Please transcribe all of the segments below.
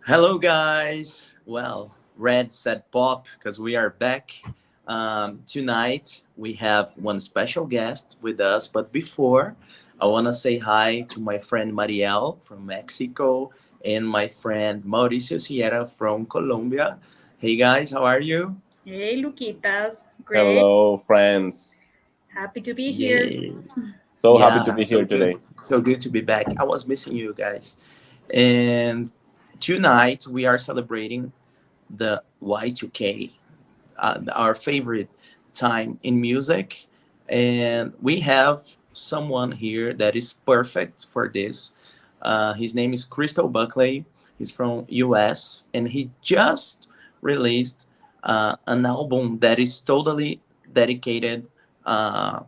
Hello, guys. Well, Red said pop because we are back. Tonight, we have one special guest with us. But before, I want to say hi to my friend Mariel from Mexico and my friend Mauricio Sierra from Colombia. Hey, guys, how are you? Hey, Luquitas. Great. Hello, friends. Happy to be here. Yay. So happy to Yeah, be so here good. today. So good to be back. I was missing you guys. And tonight, we are celebrating the Y2K, our favorite time in music. And we have someone here that is perfect for this. His name is Cristo Buckley. He's from US and he just released an album that is totally dedicated uh,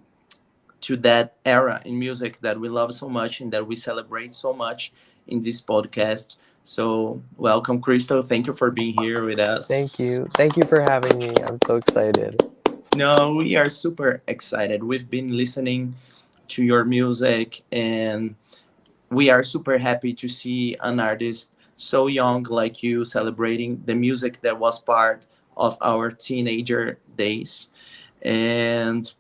to that era in music that we love so much and that we celebrate so much in this podcast. So, welcome, Cristo. Thank you for being here with Thank us. you. Thank you for having me. I'm so excited. No, we are super excited. We've been listening to your music and we are super happy to see an artist so young like you celebrating the music that was part of our teenager days. And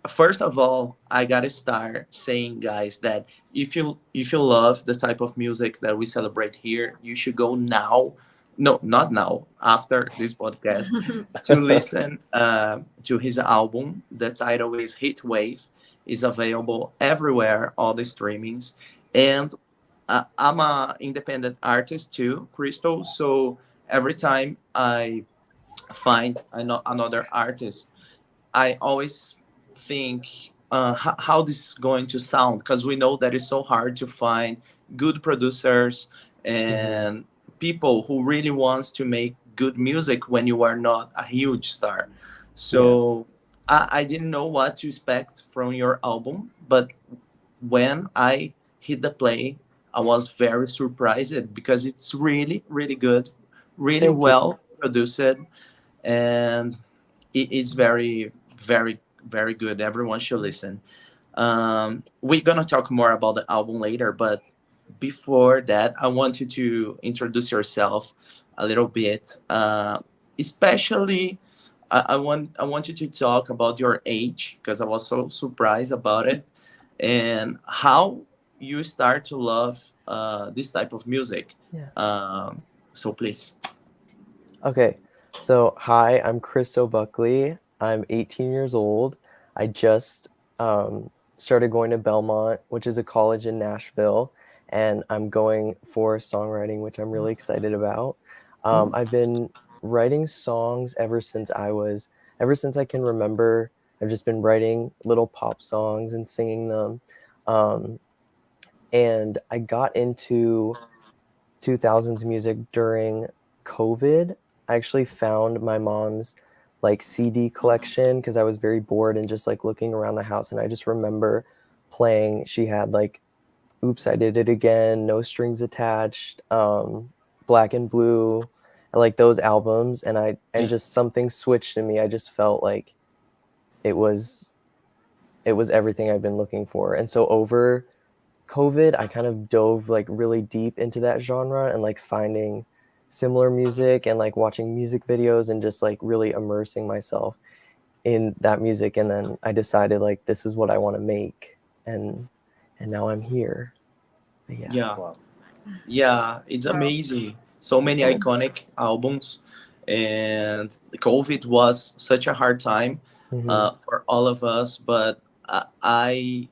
first of all, I gotta start saying, guys, that if you love the type of music that we celebrate here, you should go now. No, not now. After this podcast, to listen to his album. The title is Heat Wave. Is available everywhere, all the streamings, and I'm a independent artist too, Crystal. So every time I find another artist I always think how this is going to sound because we know that it's so hard to find good producers Hmm. and people who really wants to make good music when you are not a huge star. Yeah. So I didn't know what to expect from your album, but when I hit the play, I was very surprised because it's really, really good, really Thank you. well produced, and it is very, very, very good. Everyone should listen. We're gonna talk more about the album later, but before that, I want you to introduce yourself a little bit. Especially, I want you to talk about your age because I was so surprised about it and how you start to love this type of music. Yeah. So please. Okay. So, hi, I'm Cristo Buckley. I'm 18 years old. I just started going to Belmont, which is a college in Nashville, and I'm going for songwriting, which I'm really excited about. I've been writing songs ever since I can remember. I've just been writing little pop songs and singing them. Um, and I got into 2000s music during COVID. I actually found my mom's like CD collection because I was very bored and just like looking around the house, and I just remember playing. She had like Oops, I Did It Again, No Strings Attached, Black and Blue, and like those albums, and Yeah. just something switched in me. I just felt like it was it was everything I've been looking for. And so over COVID, I kind of dove like really deep into that genre and like finding similar music and like watching music videos and just like really immersing myself in that music. And then I decided like this is what I want to make, and now I'm here. But yeah. Yeah. Wow. Yeah, it's Wow. amazing. So many iconic albums, and COVID was such a hard time Hmm. for all of us. But I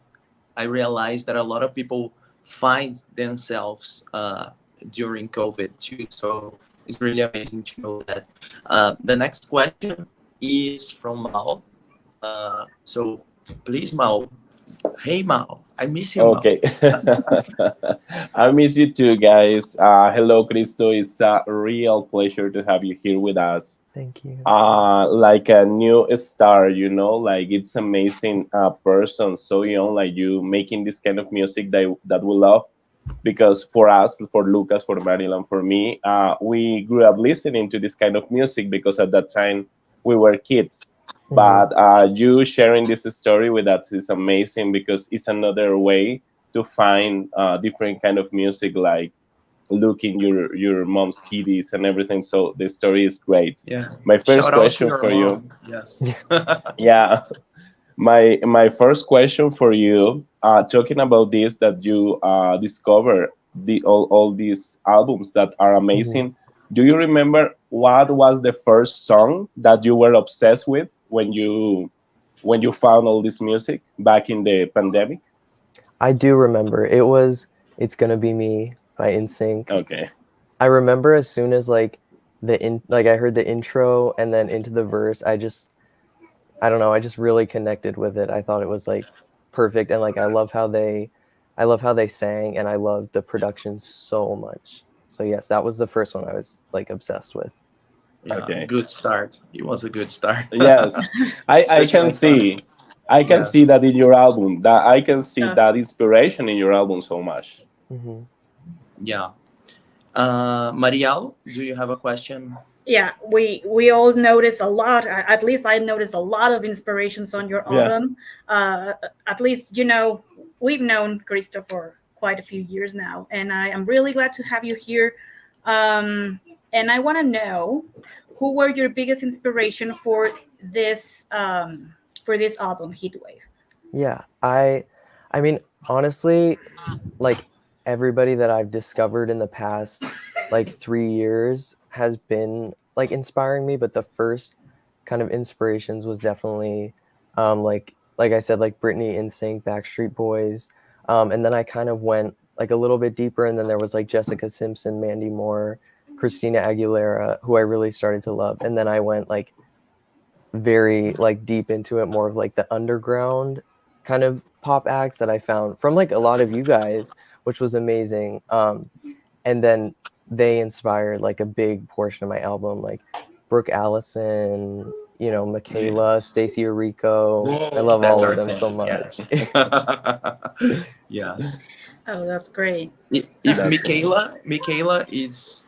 realized that a lot of people find themselves during COVID too. So it's really amazing to know that. The next question is from Mao. So please, Mao. Hey, Mao. I miss you, Mao. Okay. I miss you too, guys. Hello, Cristo. It's a real pleasure to have you here with us. Thank you. Like a new star, like it's amazing person so young like you making this kind of music that we love because for us, for Lucas, for Maryland, for me, we grew up listening to this kind of music because at that time we were kids. Hmm. But you sharing this story with us is amazing because it's another way to find different kind of music like looking your mom's CDs and everything. So the story is great. Yeah. My first Shout out to question your for you, mom. Yes. yeah, my first question for you, talking about this that you discover all these albums that are Mhm. amazing. Do you remember what was the first song that you were obsessed with when you found all this music back in the pandemic? I do remember. It was "It's Gonna Be Me" by NSYNC. Okay. I remember as soon as like I heard the intro and then into the verse, I don't know, I just really connected with it. I thought it was like perfect, and like I love how they sang, and I love the production so much. So yes, that was the first one I was like obsessed with. Yeah. Okay. Good start. It was a good start. Yes, I can Especially from see. I can see yes. that in your album. That I can see Yeah. that inspiration in your album so much. Hmm. Yeah. Marielle, do you have a question? Yeah, we all noticed a lot. At least I noticed a lot of inspirations on your Yeah. album. At least we've known Cristo for quite a few years now, and I am really glad to have you here. And I want to know who were your biggest inspiration for this album, Heatwave. Yeah, I mean, honestly, like everybody that I've discovered in the past like 3 years has been like inspiring me, but the first kind of inspirations was definitely like I said, like Britney, NSYNC, Backstreet Boys, and then I kind of went like a little bit deeper, and then there was like Jessica Simpson, Mandy Moore, Christina Aguilera, who I really started to love, and then I went like very like deep into it, more of like the underground kind of pop acts that I found from like a lot of you guys, which was amazing. And then they inspired like a big portion of my album, like Brooke Allison, Michaela, Stacey Orico. I love That's all of our them so thing. much. Yes. Yes. Oh, that's great. If That's it. Michaela is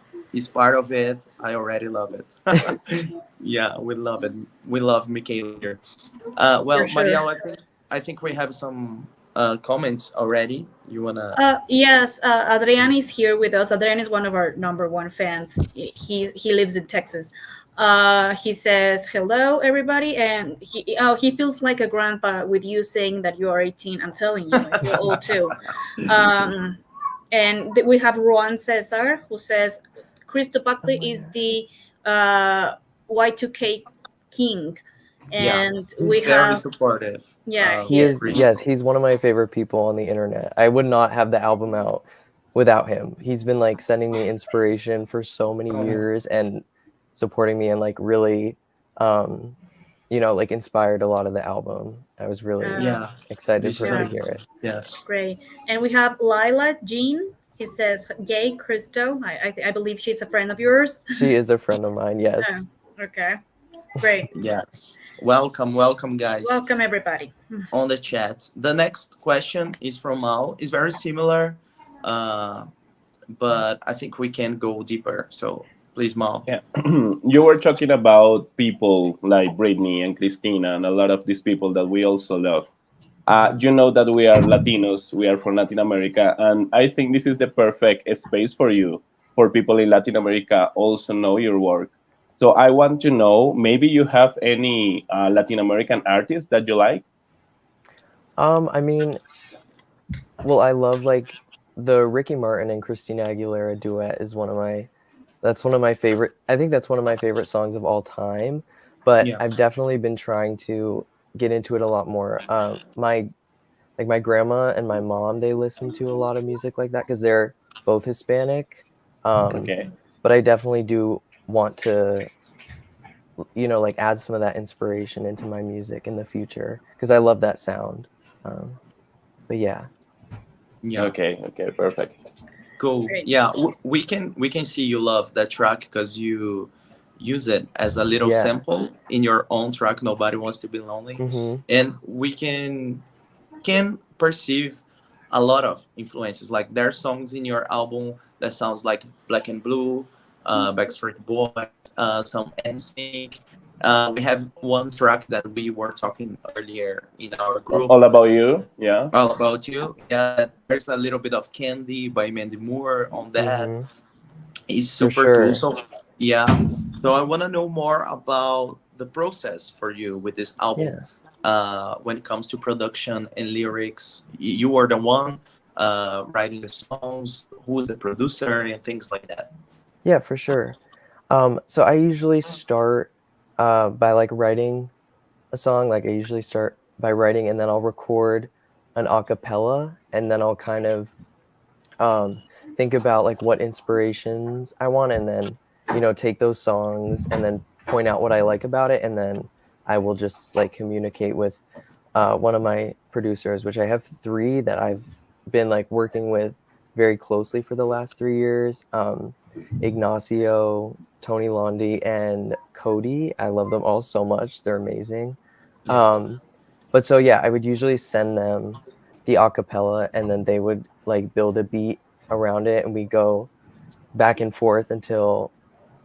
part of it, I already love it. Yeah, we love it. We love Michaela here. For Well, sure. Marielle, I think we have some comments already. You wanna? Yes, Adrian is here with us. Adrian is one of our number one fans. He lives in Texas. He says hello, everybody, and he feels like a grandpa with you saying that you are 18. I'm telling you, and you're old too. Um, and we have Juan Cesar who says Cristo Oh Buckley my is god. the Y2K king, Yeah, and he's we very have supportive. yeah He he is. is, yes, Cristo. he's one of my favorite people on the internet. I would not have the album out without him. He's been like sending me inspiration for so many years and supporting me and like really um like inspired a lot of the album. I was really Uh, Yeah, excited this for is him to yeah. hear it. amazing. Yes. Great. And we have Lila Jean. He says, "Yay, Cristo." I believe she's a friend of yours. She is a friend of mine, Oh, yes. okay. Great. Yes. Welcome, welcome, guys, Welcome, everybody. on the chat. The next question is from Mal. It's very similar, uh, but I think we can go deeper. So please, Mal. Yeah. You were talking about people like Britney and Christina and a lot of these people that we also love. You know that we are Latinos, we are from Latin America, and I think this is the perfect space for you, for people in Latin America also know your work. So I want to know, maybe you have any Latin American artists that you like? I mean, well, I love like the Ricky Martin and Christina Aguilera duet is that's one of my favorite. I think that's one of my favorite songs of all time, but I've Yes. definitely been trying to get into it a lot more. My grandma and my mom, they listen to a lot of music like that because they're both Hispanic. Um, Okay. but I definitely do want to, like add some of that inspiration into my music in the future because I love that sound. Um, but yeah, Yeah. Okay, okay, perfect. Cool. Great. Yeah, we can see you love that track because you use it as a little yeah, sample in your own track. Nobody wants to be lonely, hmm and we can perceive a lot of influences. Like there are songs in your album that sounds like Black and Blue, Backstreet Boys, some NSYNC, We have one track that we were talking earlier in our group, All about you, yeah. All About You. Yeah, that there's a little bit of Candy by Mandy Moore on that. Hmm. It's For super cool. sure. So yeah, so I want to know more about the process for you with this album. Yeah. When it comes to production and lyrics, you are the one writing the songs. Who's the producer and things like that. Yeah, for sure. So I usually start by like writing a song. Like I usually start by writing, and then I'll record an a cappella, and then I'll kind of think about like what inspirations I want, and then take those songs and then point out what I like about it, and then I will just like communicate with one of my producers, which I have three that I've been like working with very closely for the last 3 years. Ignacio, Tony Londi, and Cody. I love them all so much. They're amazing. Yeah. Um, but so yeah, I would usually send them the acapella, and then they would like build a beat around it, and we go back and forth until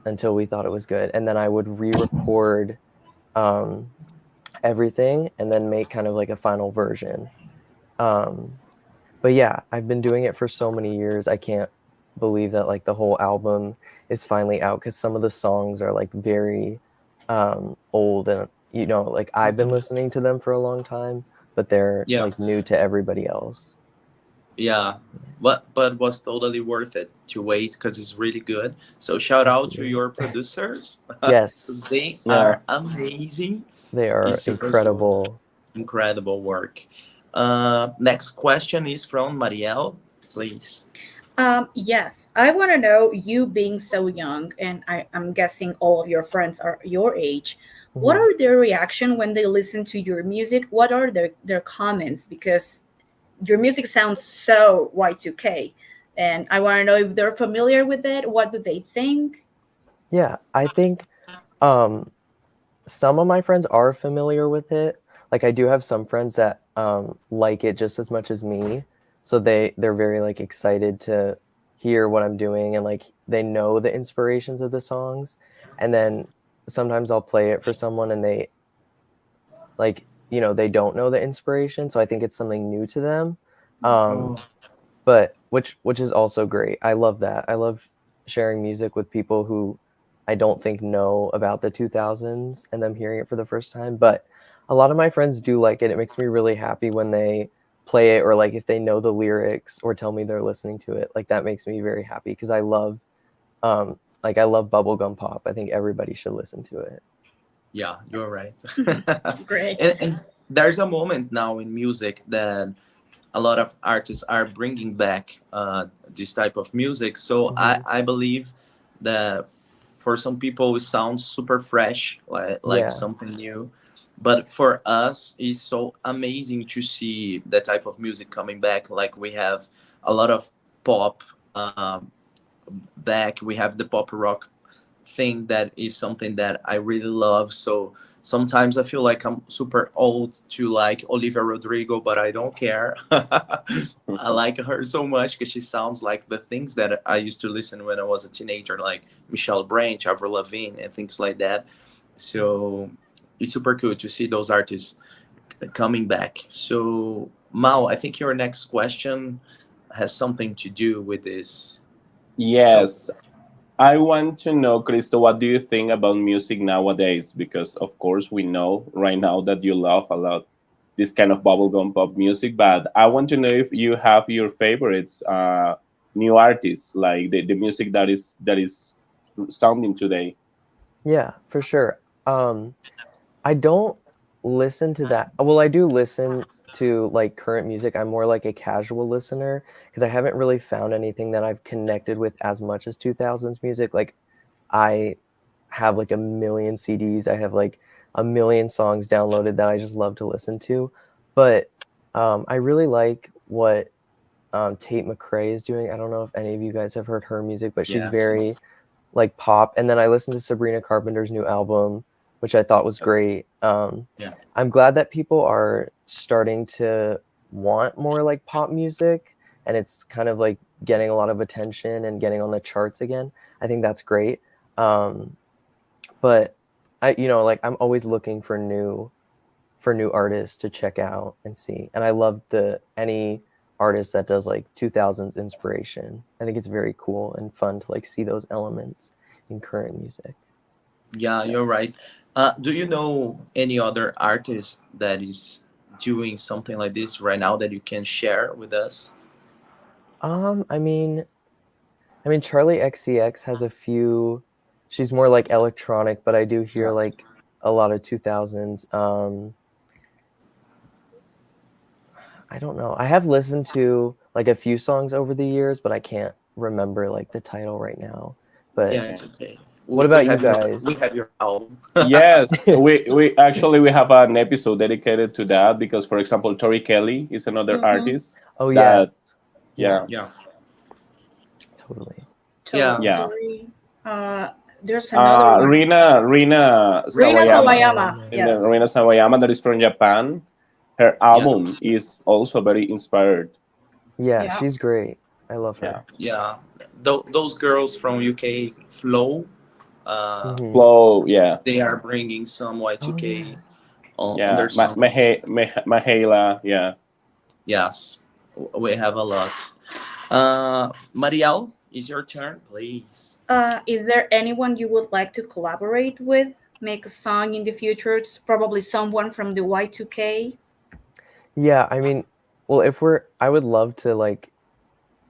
we thought it was good, and then I would re-record um, everything, and then make kind of like a final version. Um, but yeah, I've been doing it for so many years. I can't believe that like the whole album is finally out, because some of the songs are like very old, and like I've been listening to them for a long time, but they're Yeah. like new to everybody else. Yeah, but was totally worth it to wait because it's really good. So shout Thank out to you. your producers. Yes, They Yeah. are amazing. they It's are super cool. incredible. Incredible work. Next question is from Marielle, please. Yes, I want to know, you being so young, and I'm guessing all of your friends are your age. What Mhm. are their reaction when they listen to your music? What are their comments? Because your music sounds so Y2K, and I want to know if they're familiar with it. What do they think? Yeah, I think um, some of my friends are familiar with it. Like I do have some friends that like it just as much as me, so they're very like excited to hear what I'm doing, and like they know the inspirations of the songs. And then sometimes I'll play it for someone, and they like they don't know the inspiration, so I think it's something new to them. Um, Oh, but which is also great. I love that. I love sharing music with people who I don't think know about the 2000s, and them hearing it for the first time. But a lot of my friends do like it. It makes me really happy when they play it, or like if they know the lyrics or tell me they're listening to it. Like that makes me very happy, because I love bubblegum pop. I think everybody should listen to it. yeah, you're right. Great. And there's a moment now in music that a lot of artists are bringing back this type of music. So Hmm. I believe that for some people it sounds super fresh, like Yeah. something new. But for us, it's so amazing to see that type of music coming back. Like we have a lot of pop back. We have the pop rock thing that is something that I really love. So sometimes I feel like I'm super old to like Olivia Rodrigo, but I don't care. I like her so much because she sounds like the things that I used to listen when I was a teenager, like Michelle Branch, Avril Lavigne, and things like that. So it's super cool to see those artists coming back. So Mao, I think your next question has something to do with this. So Yes, I want to know, Cristo, what do you think about music nowadays? Because of course we know right now that you love a lot this kind of bubblegum pop music, but I want to know if you have your favorites, new artists, like the music that is sounding today. Yeah, for sure. I don't listen to that. Well, I do listen to like current music. I'm more like a casual listener, because I haven't really found anything that I've connected with as much as 2000s music. Like I have like a million CDs. I have like a million songs downloaded that I just love to listen to. But I really like what Tate McRae is doing. I don't know if any of you guys have heard her music, but she's yes, very yes. like pop. And then I listened to Sabrina Carpenter's new album, which I thought was great. Yeah. I'm glad that people are starting to want more like pop music, and it's kind of like getting a lot of attention and getting on the charts again. I think that's great. But like I'm always looking for new artists to check out and see. And I love any artist that does like 2000s inspiration. I think it's very cool and fun to like see those elements in current music. Yeah, you're right. Do you know any other artist that is doing something like this right now that you can share with us? I mean, Charlie XCX has a few. She's more like electronic, but I do hear Yes. like a lot of 2000s. I don't know. I have listened to like a few songs over the years, but I can't remember like the title right now. But Yeah, it's okay. what We about you have we guys? have your album. Yes, we actually we have an episode dedicated to that because, for example, Tori Kelly is another Mm-hmm. artist Oh that, yes. yeah, Yeah, Yeah, totally. yeah, yeah. Tori. There's another one. Rina Rina Rina Sawayama, Sawayama. Sawayama. and then Yes. Rina Sawayama that is from Japan. Her yeah, album is also very inspired. Yeah, Yeah. she's great. I love Yeah, her. yeah. Those girls from UK, Flow, uh, Hmm. flow. Yeah, they are bringing some Oh Y2K yes. on yeah. their songs. Mahala. Yeah. Yes, we have a lot. Marielle, is your turn, please. Is there anyone you would like to collaborate with? Make a song in the future? It's probably someone from the Y2K. Yeah, well, I would love to like,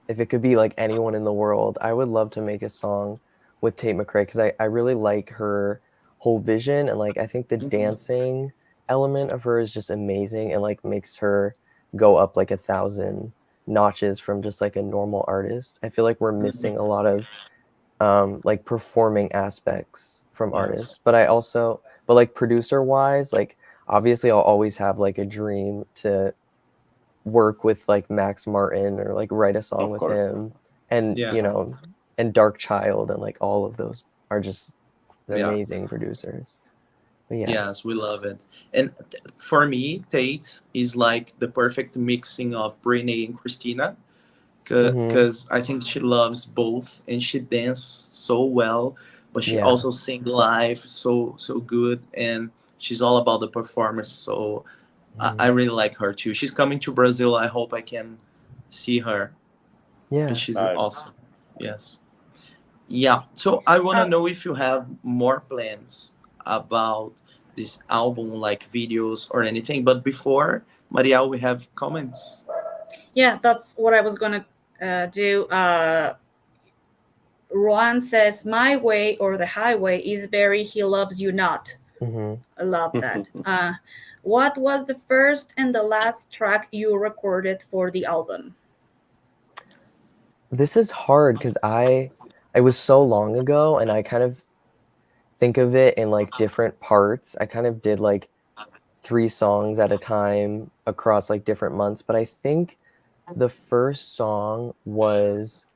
if it could be like anyone in the world, I would love to make a song with Tate McRae because I really like her whole vision, and like I think the Mhm. dancing element of her is just amazing and like makes her go up like 1,000 notches from just like a normal artist. I feel like we're missing a lot of like performing aspects from Yes. artists, but like producer wise, like obviously I'll always have like a dream to work with like Max Martin or like write a song Of with course. him, and Yeah. and Dark Child, and like all of those are just Yeah. amazing producers. But yeah. Yes, we love it. And for me, Tate is like the perfect mixing of Britney and Christina, Hmm. because I think she loves both and she dances so well, but she Yeah. also sing live so good, and she's all about the performance. So I Hmm. really like her too. She's coming to Brazil. I hope I can see her because Yeah. she's Right. awesome. Yes. Yeah. So I want to Uh, know if you have more plans about this album, like videos or anything. But before, Marielle, we have comments. yeah, that's what I was gonna do. Juan says, "My way or the highway is very he loves you not." Hmm. I love that. What was the first and the last track you recorded for the album? This is hard because I was so long ago, and I kind of think of it in like different parts. I kind of did like 3 songs at a time across like different months, but I think the first song was,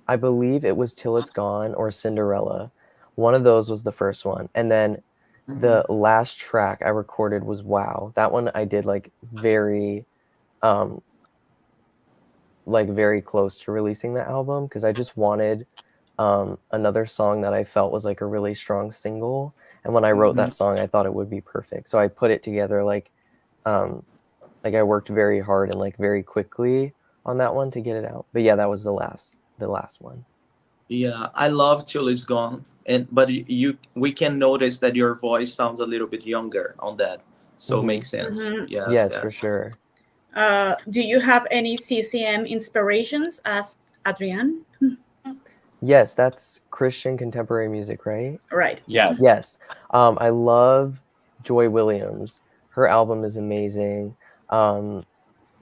I believe it was Till It's Gone or Cinderella. One of those was the first one. And then Mhm. the last track I recorded was Wow. That one I did um like very close to releasing the album because I just wanted another song that I felt was like a really strong single. And when I wrote Mhm. that song, I thought it would be perfect. So I put it together um like I worked very hard and like very quickly on that one to get it out. But yeah, that was the last one. Yeah, I love Till It's Gone, and but you we can notice that your voice sounds a little bit younger on that, so Hmm. makes sense. Mm-hmm. Yes, Yes, for yes. sure. Do you have any CCM inspirations? Asked Adrian. Yes, that's Christian contemporary music, right? Right. Yes. Yes. Yes. I love Joy Williams. Her album is amazing. Um,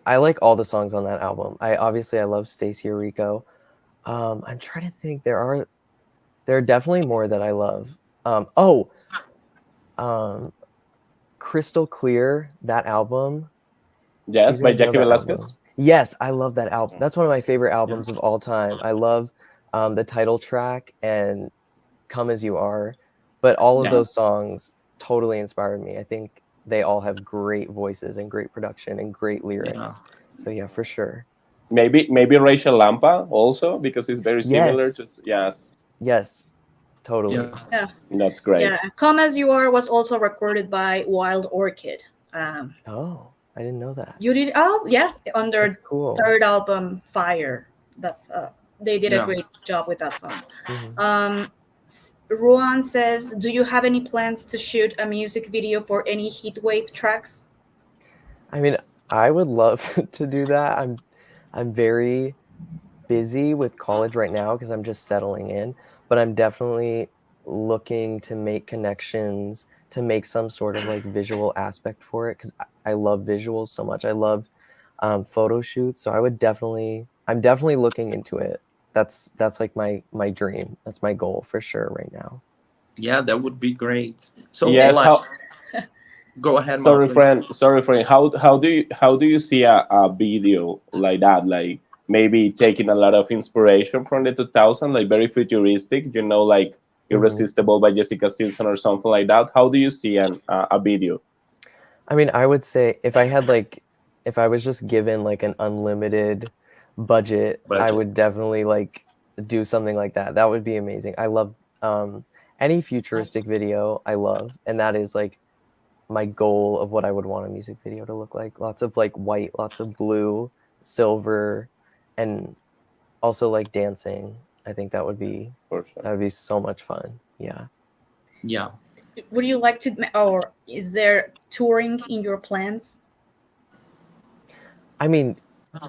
I like all the songs on that album. I love Stacey Orico. I'm trying to think. There are definitely more that I love. Oh, um, Crystal Clear, that album. Do you Yes, by guys know Jackie that Velasquez. album? Yes, I love that album. That's one of my favorite Yeah. albums of all time. I love the title track and Come As You Are, but all of Yeah. those songs totally inspired me. I think they all have great voices and great production and great Yeah. lyrics. So yeah, for sure. Maybe Rachel Lampa also because it's very similar to, Yes. yes. Yes. Totally. Yeah, That's great. yeah. Come as You Are was also recorded by Wild Orchid. Oh, I didn't know that. You did? Oh, yeah, on their That's cool. third album, Fire. That's they did a Yeah. great job with that song. Mhm. Ruan says, "Do you have any plans to shoot a music video for any Heatwave tracks?" I mean, I would love to do that. I'm very busy with college right now because I'm just settling in, but I'm definitely looking to make connections to make some sort of like visual aspect for it because I love visuals so much. I love photo shoots, so I'm definitely looking into it. That's like my dream. That's my goal for sure right now. Yeah, that would be great. So, Yeah. Yes, like, how go ahead, Mal, sorry please. friend, sorry friend. How do you see a video like that? Like maybe taking a lot of inspiration from the 2000, like very futuristic, like Mhm. Irresistible by Jessica Simpson or something like that. How do you see a video? I mean, I would say if I was just given like an unlimited budget, I Budget. would definitely like do something like that. That would be amazing. I love um any futuristic video I love, and that is like my goal of what I would want a music video to look like. Lots of like white, lots of blue, silver, and also like dancing. I think For sure. that would be so much fun. Yeah. Yeah. Would you like to, or is there touring in your plans? I mean,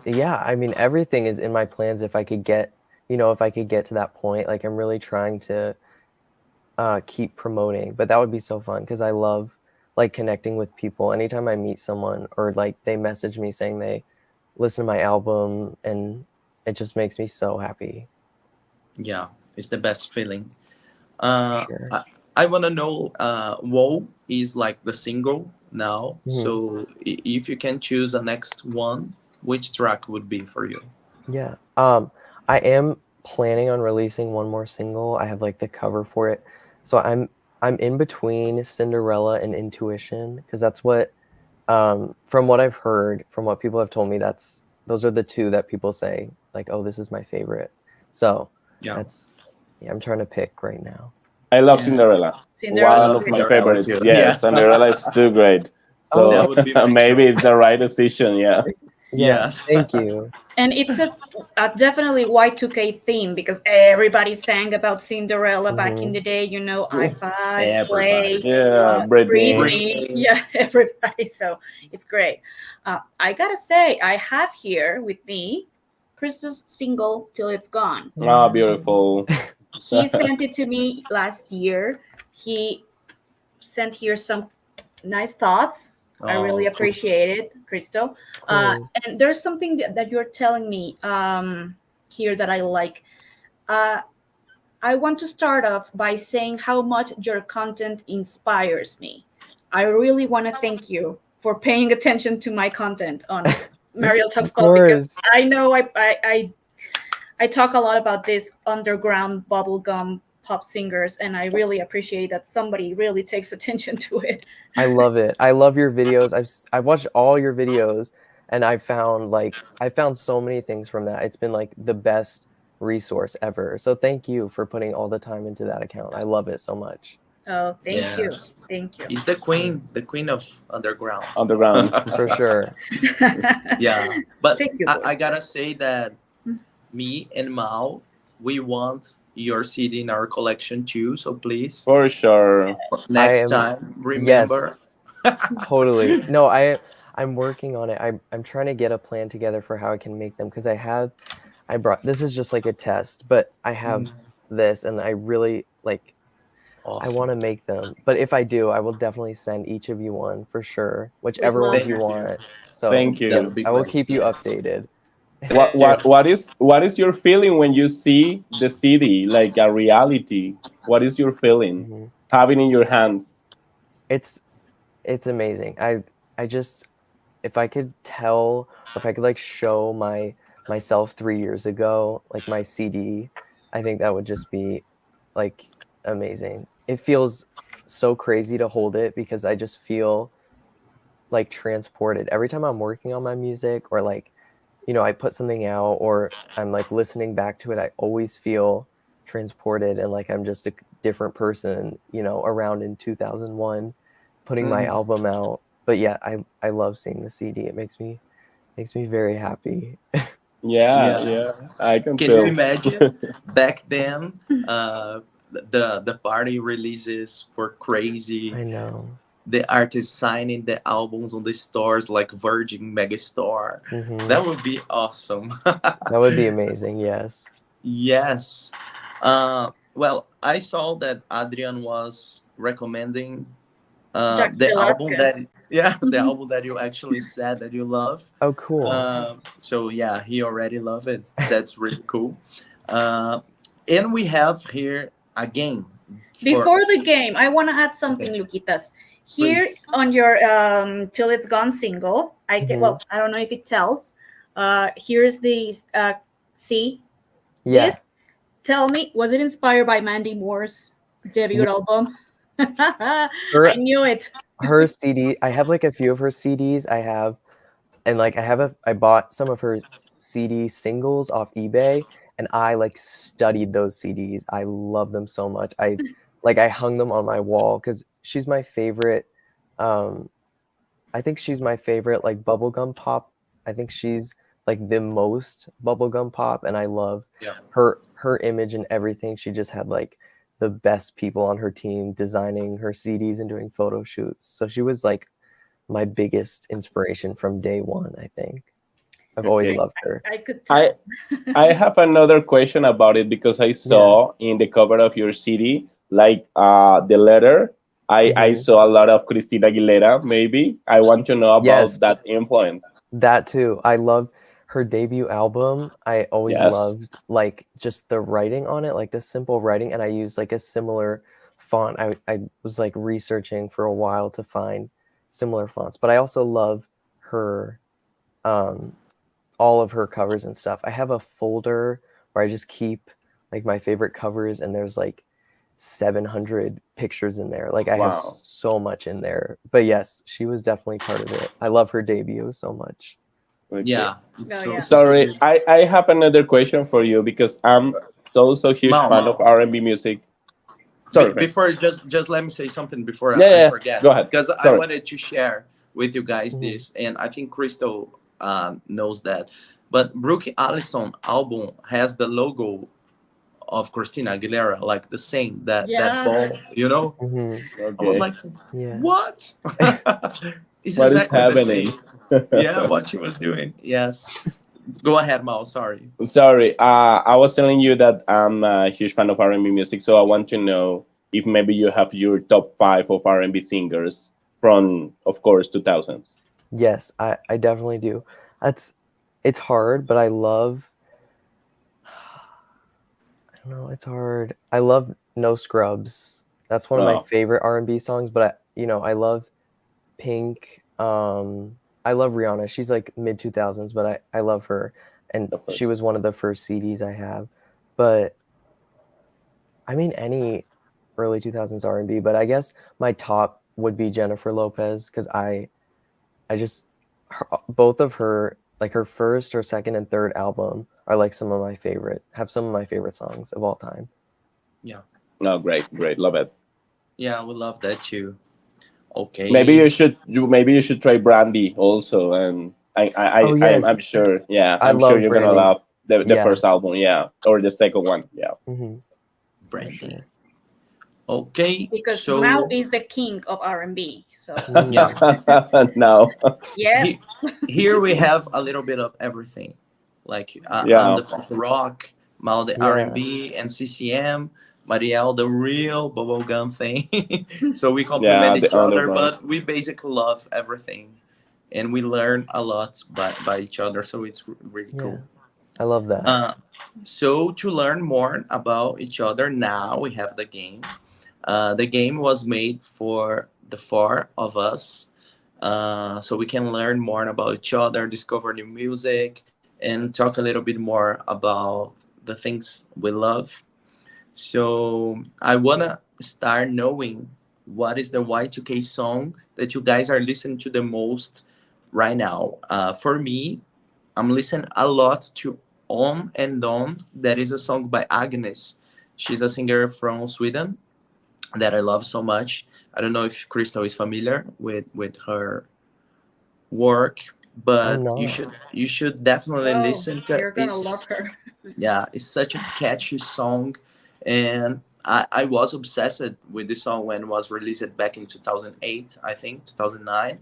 yeah, I mean everything is in my plans if I could get, if I could get to that point. Like I'm really trying to keep promoting, but that would be so fun because I love like connecting with people. Anytime I meet someone or like they message me saying they listen to my album, and it just makes me so happy Yeah. It's the best feeling. for Uh, sure. I want to know, Woe is like the single now. Mhm. So, if you can choose the next one, which track would be for you? Yeah. I am planning on releasing one more single. I have like the cover for it. So I'm in between Cinderella and Intuition because that's what from what I've heard, from what people have told me, those are the two that people say like, "Oh, this is my favorite." So, Yeah. that's yeah, I'm trying to pick right now. I love Yeah. Cinderella. Cinderella I One is love of great. my Cinderella favorites. too. Yes, Yeah. Cinderella is too great. Oh, That So would be my maybe it's the choice. right decision. Yeah. yeah. Yes. Thank you. And it's a definitely Y2K theme because everybody sang about Cinderella back in Hmm. the day. I5, Everybody. Play, Yeah, Britney. Britney, Britney. yeah, everybody. So it's great. I gotta say, I have here with me Cristo's single "Till It's Gone." Ah, beautiful. He sent it to me last year. He sent here some nice thoughts. I really Oh, appreciate it, Cristo. Of course. And there's something that you're telling me here that I like. Uh, I want to start off by saying how much your content inspires me. I really want to thank you for paying attention to my content on Mariel Talks Of Pop because course. I know I talk a lot about this underground bubblegum pop singers, and I really appreciate that somebody really takes attention to it. I love it. I love your videos. I've watched all your videos, and I found so many things from that. It's been like the best resource ever. So thank you for putting all the time into that account. I love it so much. Oh, thank you. yes. Thank you. He's the queen of underground. Underground. For sure. Yeah. But Thank you, I boys. gotta say that me and Mao, we want your CD in our collection too. So please, For sure. I next am time, remember. Yes, totally. No, I'm working on it. I'm trying to get a plan together for how I can make them because I brought this is just like a test, but I have this and I really like I Awesome. want to make them. But if I do, I will definitely send each of you one for sure, We'd whichever love ones Thank you that. you. want. So, Thank That you. would yes, be I will great. keep you Yes. updated. What Thank what what is what is your feeling when you see the CD like a reality? What is your feeling Mhm. having in your hands? It's it's amazing. I just if I could tell or if I could like show myself 3 years ago, like my CD, I think that would just be like amazing. It feels so crazy to hold it because I just feel like transported every time I'm working on my music or like, I put something out or I'm like listening back to it. I always feel transported and like I'm just different person, around in 2001, putting my Mhm. album out. But yeah, I love seeing the CD. It makes me very happy. Yeah, Yeah. yeah, I can Can you tell. imagine back then? The party releases were crazy. I know. The artists signing the albums on the stores like Virgin Megastore. Hmm. That would be awesome. That would be amazing. Yes. Yes. Well, I saw that Adrian was recommending Jack the album that, Velasquez. yeah, the Mhm. album that you actually said that you love. Oh, cool. So yeah, he already loved it. That's really cool. Uh, and we have here a game for, Before the game, I want to add something, okay, Luquitas. Here please. on your "Till It's Gone" single, I can. Hmm. Well, I don't know if it tells. Here's the see this. Yeah. Tell me, was it inspired by Mandy Moore's debut Yeah. album? I Her knew it. her CD. I have like a few of her CDs. And like I bought some of her CD singles off eBay, and I like studied those CDs. I love them so much. I hung them on my wall because she's my favorite. Um, I think she's my favorite like bubblegum pop. I think she's like the most bubblegum pop, and I love Yeah. her image and everything. She just had like the best people on her team designing her CDs and doing photo shoots. So she was like my biggest inspiration from day one, I think. I've always Okay. loved her. I could I tell. I have another question about it because I Yeah. saw in the cover of your CD, like the letter, I Hmm. saw a lot of Christina Aguilera, maybe. I want to know about Yes, that influence. that too. I loved her debut album. I always Yes. loved like just the writing on it, like the simple writing, and I used like a similar font. I was like researching for a while to find similar fonts, but I also love her um all of her covers and stuff. I have a folder where I just keep like my favorite covers, and there's like 700 pictures in there. Like I have Wow. so much in there. But yes, she was definitely part of it. I love her debut so much. Okay. Yeah, it's Oh so yeah. so Sorry, good. I have another question for you because I'm so huge Mao, fan of Mao. R&B music. Sorry, friend. Before, just let me say something before Yeah, I yeah, yeah. forget, Go ahead. because I Sorry. wanted to share with you guys Mhm. this, and I think Crystal knows that. But Brooke Allison album has the logo of Christina Aguilera, like the same, that Yeah. ball, you know. Mhm. I was Okay. like, Yeah. what? It's What is exactly the happening? same. Yeah, what she was doing. Yes. Go ahead, Mao. Sorry. Sorry, I was telling you that I'm a huge fan of R&B music, so I want to know if maybe you have your top five of R&B singers from, of course, 2000s. Yes, I definitely do. That's it's hard, but I love I don't know, it's hard. I love No Scrubs. That's one of my Oh, favorite R&B songs, but I love Pink. I love Rihanna. She's like mid 2000s, but I love her, and of she course. was one of the first CDs I have. But I mean any early 2000s R&B, but I guess my top would be Jennifer Lopez because I just both of her like her first or second and third album are like some of my favorite songs of all time. Yeah. No, great, great, love it. Yeah, we love that too. Maybe Okay. you should try Brandy also, and Oh yes, I'm sure, yeah, I I'm sure love you're gonna Brandy. love the Yeah. first album, yeah, or the second one, yeah. Hmm. For Brandy. sure. Okay. Because Mao So, is the king of R&B. So yeah. Mm. No, He, yes. here we have a little bit of everything, like on yeah, the pop rock, Mal the R and Yeah. B and CCM, Marielle the real bubblegum thing. So we complement yeah, each the other, underground. but we basically love everything, and we learn a lot by each other. So it's really Yeah. cool. I love that. Uh, so to learn more about each other, now we have the game. The game was made for the four of us, so we can learn more about each other, discover new music, and talk a little bit more about the things we love. So I wanna start knowing what is the Y2K song that you guys are listening to the most right now. For me, I'm listening a lot to On and On. That is a song by Agnes. She's a singer from Sweden. that I love so much. I don't know if Crystal is familiar with her work, I'm but not. you should definitely Oh, listen. 'Cause you're gonna love it's her. yeah, it's such a catchy song, and I was obsessed with this song when it was released back in 2008, I think 2009,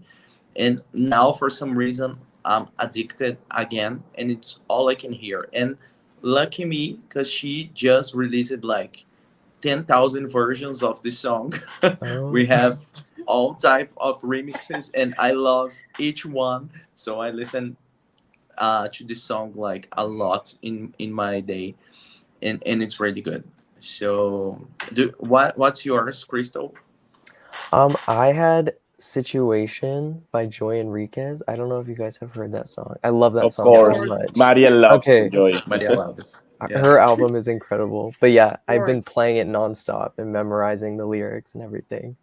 and now for some reason I'm addicted again, and it's all I can hear. And lucky me, because she just released like 10,000 versions of this song. Oh, We have all type of remixes, and I love each one. So I listen to this song like a lot in my day, and it's really good. So, what's yours, Crystal? I had Situation by Joy Enriquez. I don't know if you guys have heard that song. I love that Of song Of so course, course. much. Maria loves Okay, Joy. Maria Loves. her Yes. album is incredible. But yeah, Of I've been course. playing it nonstop and memorizing the lyrics and everything.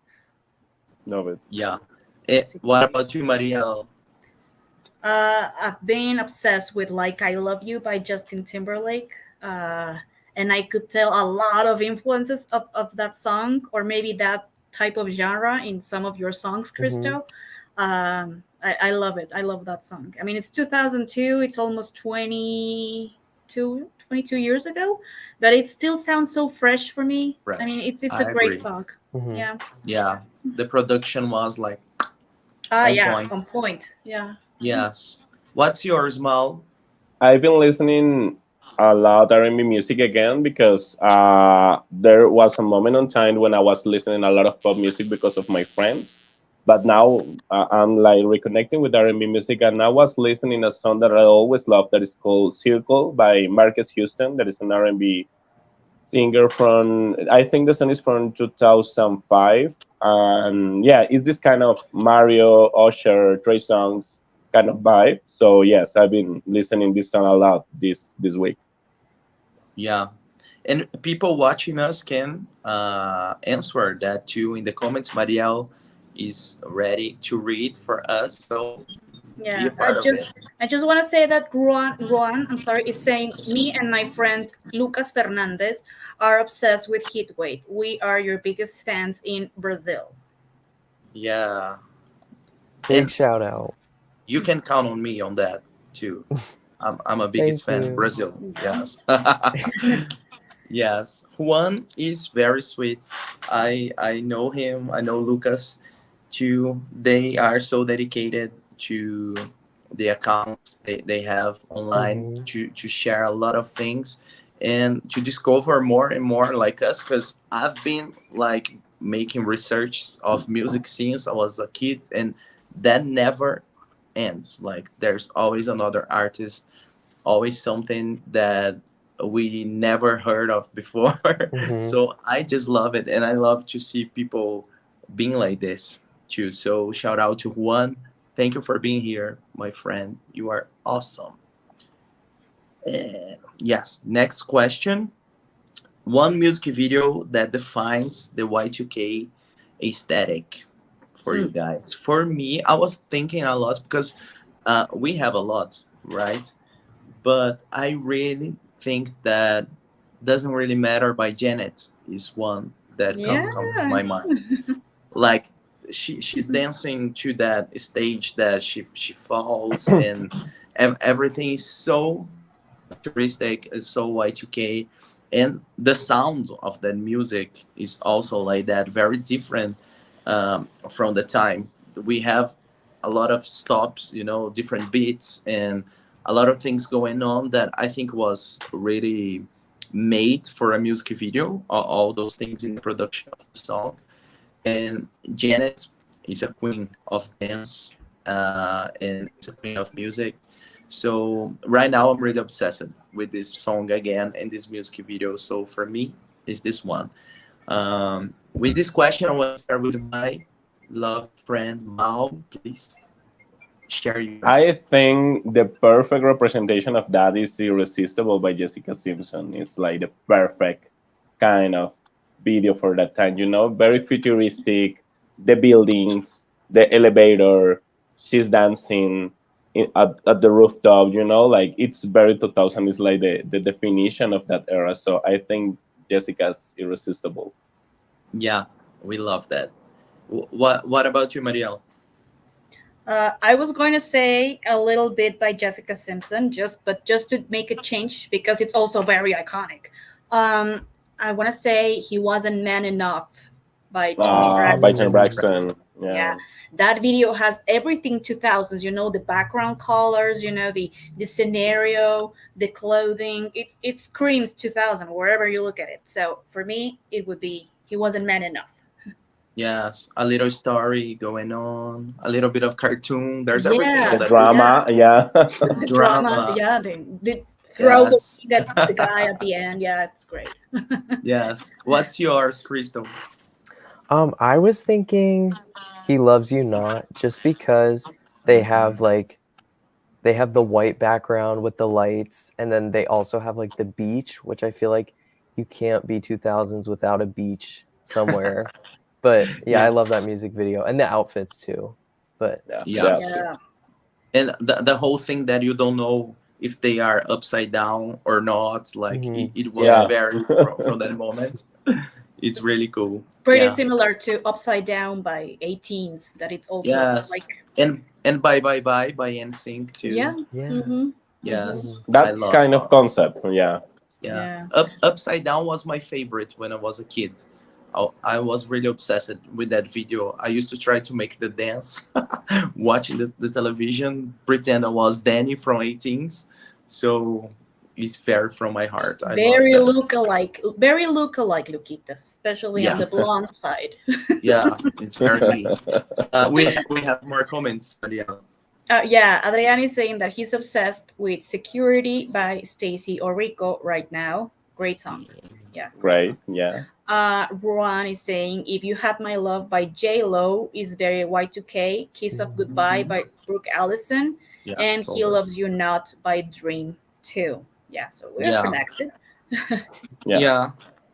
Love it. Yeah. What about you, Maria? I've been obsessed with "Like I Love You" by Justin Timberlake, uh, and I could tell a lot of influences of that song, or maybe that type of genre in some of your songs, Hmm. Cristo. I love it. I love that song. I mean, it's 2002. It's almost 22 years ago, but it still sounds so fresh for me. I mean, Fresh. it's a I great agree. song. Hmm. Yeah. Yeah. The production was like Ah, on yeah. point. On point. Yeah. Yes. What's yours, Mal? I've been listening a lot R&B music again because there was a moment on time when I was listening a lot of pop music because of my friends. But now I'm like reconnecting with R&B music, and I was listening a song that I always love that is called "Circle" by Marcus Houston. That is an R&B singer from, I think the song is from 2005. And yeah, it's this kind of Mario, Usher, Trey Songz kind of vibe. So yes, I've been listening this song a lot this week. Yeah. And people watching us can answer that too in the comments. Marielle is ready to read for us, so be Yeah, a part of it. I just want to say that Ruan, I'm sorry, is saying me and my friend Lucas Fernandez are obsessed with heat wave. We are your biggest fans in Brazil. Yeah. Big And shout out. you can count on me on that too. I'm a biggest Thank fan of you. Brazil. Yes. Yes. Juan is very sweet. I know him. I know Lucas too. They are so dedicated to the accounts they have online Hmm. to share a lot of things and to discover more and more like us, because I've been like making research of music since I was a kid, and that never ends. Like there's always another artist, always something that we never heard of before. Hmm. So I just love it, and I love to see people being like this too. So shout out to Juan. Thank you for being here, my friend. You are awesome. Yes, next question. One music video that defines the Y2K aesthetic for you Hmm. guys. For me, I was thinking a lot because we have a lot, right? But I really think that Doesn't Really Matter by Janet is one that Yeah. comes to my mind. Like she's dancing to that stage that she falls, and everything is so futuristic, is so Y2K, and the sound of that music is also like that, very different from the time. We have a lot of stops, different beats, and a lot of things going on that I think was really made for a music video. All those things in the production of the song. And Janet is a queen of dance, and is a queen of music. So right now I'm really obsessed with this song again and this music video. So for me, it's this one. With this question, I want to start with my love friend Mao. Please share yours. I think the perfect representation of that is "Irresistible" by Jessica Simpson. It's like the perfect kind of video for that time. Very futuristic. The buildings, the elevator, she's dancing at the rooftop. Like it's very 2000. It's like the definition of that era. So I think Jessica's "Irresistible." Yeah, We love that. What about you, Marielle? I was going to say a little bit by Jessica Simpson, just to make a change because it's also very iconic. I want to say he wasn't man enough by Tony By Braxton. Tony Braxton. Yeah, Yeah. that video has everything 2000s. You know, the background colors. You know, the scenario, the clothing. It screams 2000 wherever you look at it. So for me, it would be he wasn't man enough. Yes, a little story going on, a little bit of cartoon. There's everything The on Yeah, that video. yeah. drama. Yeah. The drama, Drama. yeah, they throw the Yes. wig at the guy at the end. Yeah, it's great. Yes. What's yours, Crystal? I was thinking He Loves You Not, just because they have like they have the white background with the lights, and then they also have like the beach, which I feel like you can't be 2000s without a beach somewhere. But yeah, I love Yes. that music video and the outfits too. But Yeah. Yeah. Yes. Yeah, And the whole thing that you don't know if they are upside down or not, like mhm. it was Yeah. very from that moment. It's really cool. pretty Yeah. similar to Upside Down by 18s. That it's also Yes. like And Bye Bye Bye by NSYNC yeah, too. Yeah. mm-hmm, mm-hmm, Yes. Mhm. I That love kind of concept. Yeah. yeah. yeah. Upside Down was my favorite when I was a kid. I was really obsessed with that video. I used to try to make the dance, watching the television, pretend I was Danny from 18s. So it's very from my heart. I love that. Very look-alike Luquitas, especially on the Yes. blonde side. Yeah, it's very me. We have more comments, Maria. Yeah, Adrian is saying that he's obsessed with Security by Stacy Orico right now. Great song. Yeah, great song. Great. Yeah. Ruan is saying, "If You Had My Love by J Lo is very Y2K. Kiss of Goodbye Mhm. by Brooke Allison, Yeah, and He totally. Loves You Not by Dream 2. Yeah, so we're Yeah, connected. Yeah. yeah.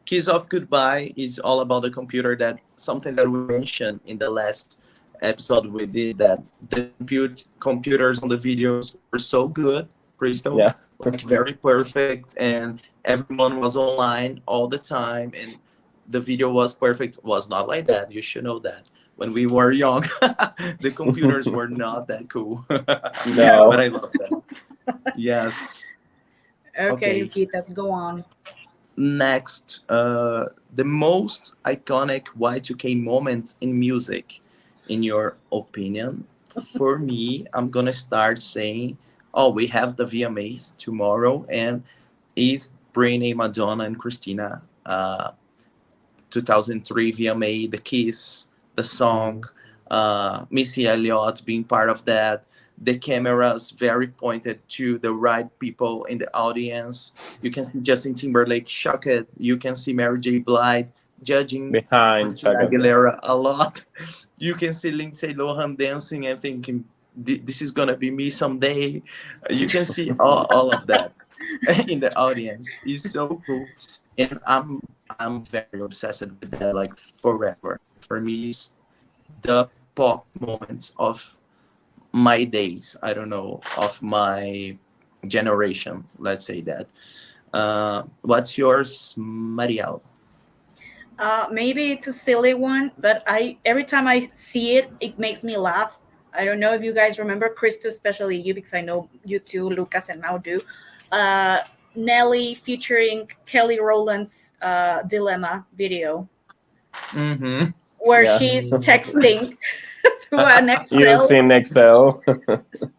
Kiss of Goodbye is all about the computer. That something that we mentioned in the last episode we did, that the computers on the videos were so good, Crystal, Yeah. like very perfect, and everyone was online all the time, and the video was perfect. Was not like that. You should know that. When we were young, the computers were not that cool. But No. I love that. Yes. Okay, Okay. Luquitas, go on. Next, the most iconic Y2K moment in music, in your opinion? For me, I'm gonna start saying, oh, we have the VMAs tomorrow, and it's Britney, Madonna, and Christina. 2003 VMA, The Kiss, the song, Missy Elliott being part of that. The cameras very pointed to the right people in the audience. You can see Justin Timberlake shocked. You can see Mary J. Blige judging Behind Christina Chaka. Aguilera a lot. You can see Lindsay Lohan dancing and thinking, this is gonna be me someday. You can see all of that in the audience. It's so cool, and I'm very obsessed with that, like forever. For me, it's the pop moments of my days. I don't know, of my generation. Let's say that. What's yours, Marielle? Maybe it's a silly one, but I every time I see it, it makes me laugh. I don't know if you guys remember Cristo, especially you, because I know you too, Lucas and Mao do. Uh, Nelly featuring Kelly Rowland's Dilemma video, Mm-hmm. where Yeah. she's Mm. texting through an Excel. Using Excel.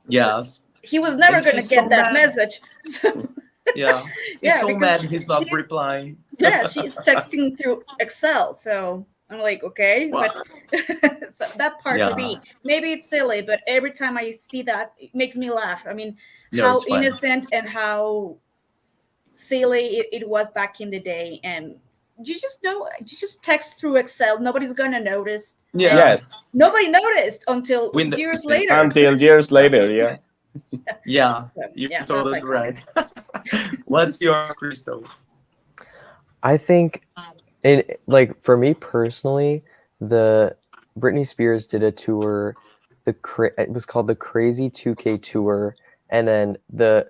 Yes, He was never and gonna she's so get that mad. message. So Yeah, he's yeah, so because mad. He's not replying. yeah, she's texting through Excel. So I'm like, okay, but What? so that part for Yeah. me, maybe it's silly, but every time I see that, it makes me laugh. I mean, No, how it's fine. innocent and how silly it was back in the day, and you just know, you just text through Excel. Nobody's gonna notice, and Yeah. Yes. nobody noticed until When years the, later. Until years later. Yeah. yeah, So, you're yeah, that's totally iconic. right. What's yours, Crystal? I think it, like, for me personally, the Britney Spears did a tour, it was called the Crazy 2K Tour, and then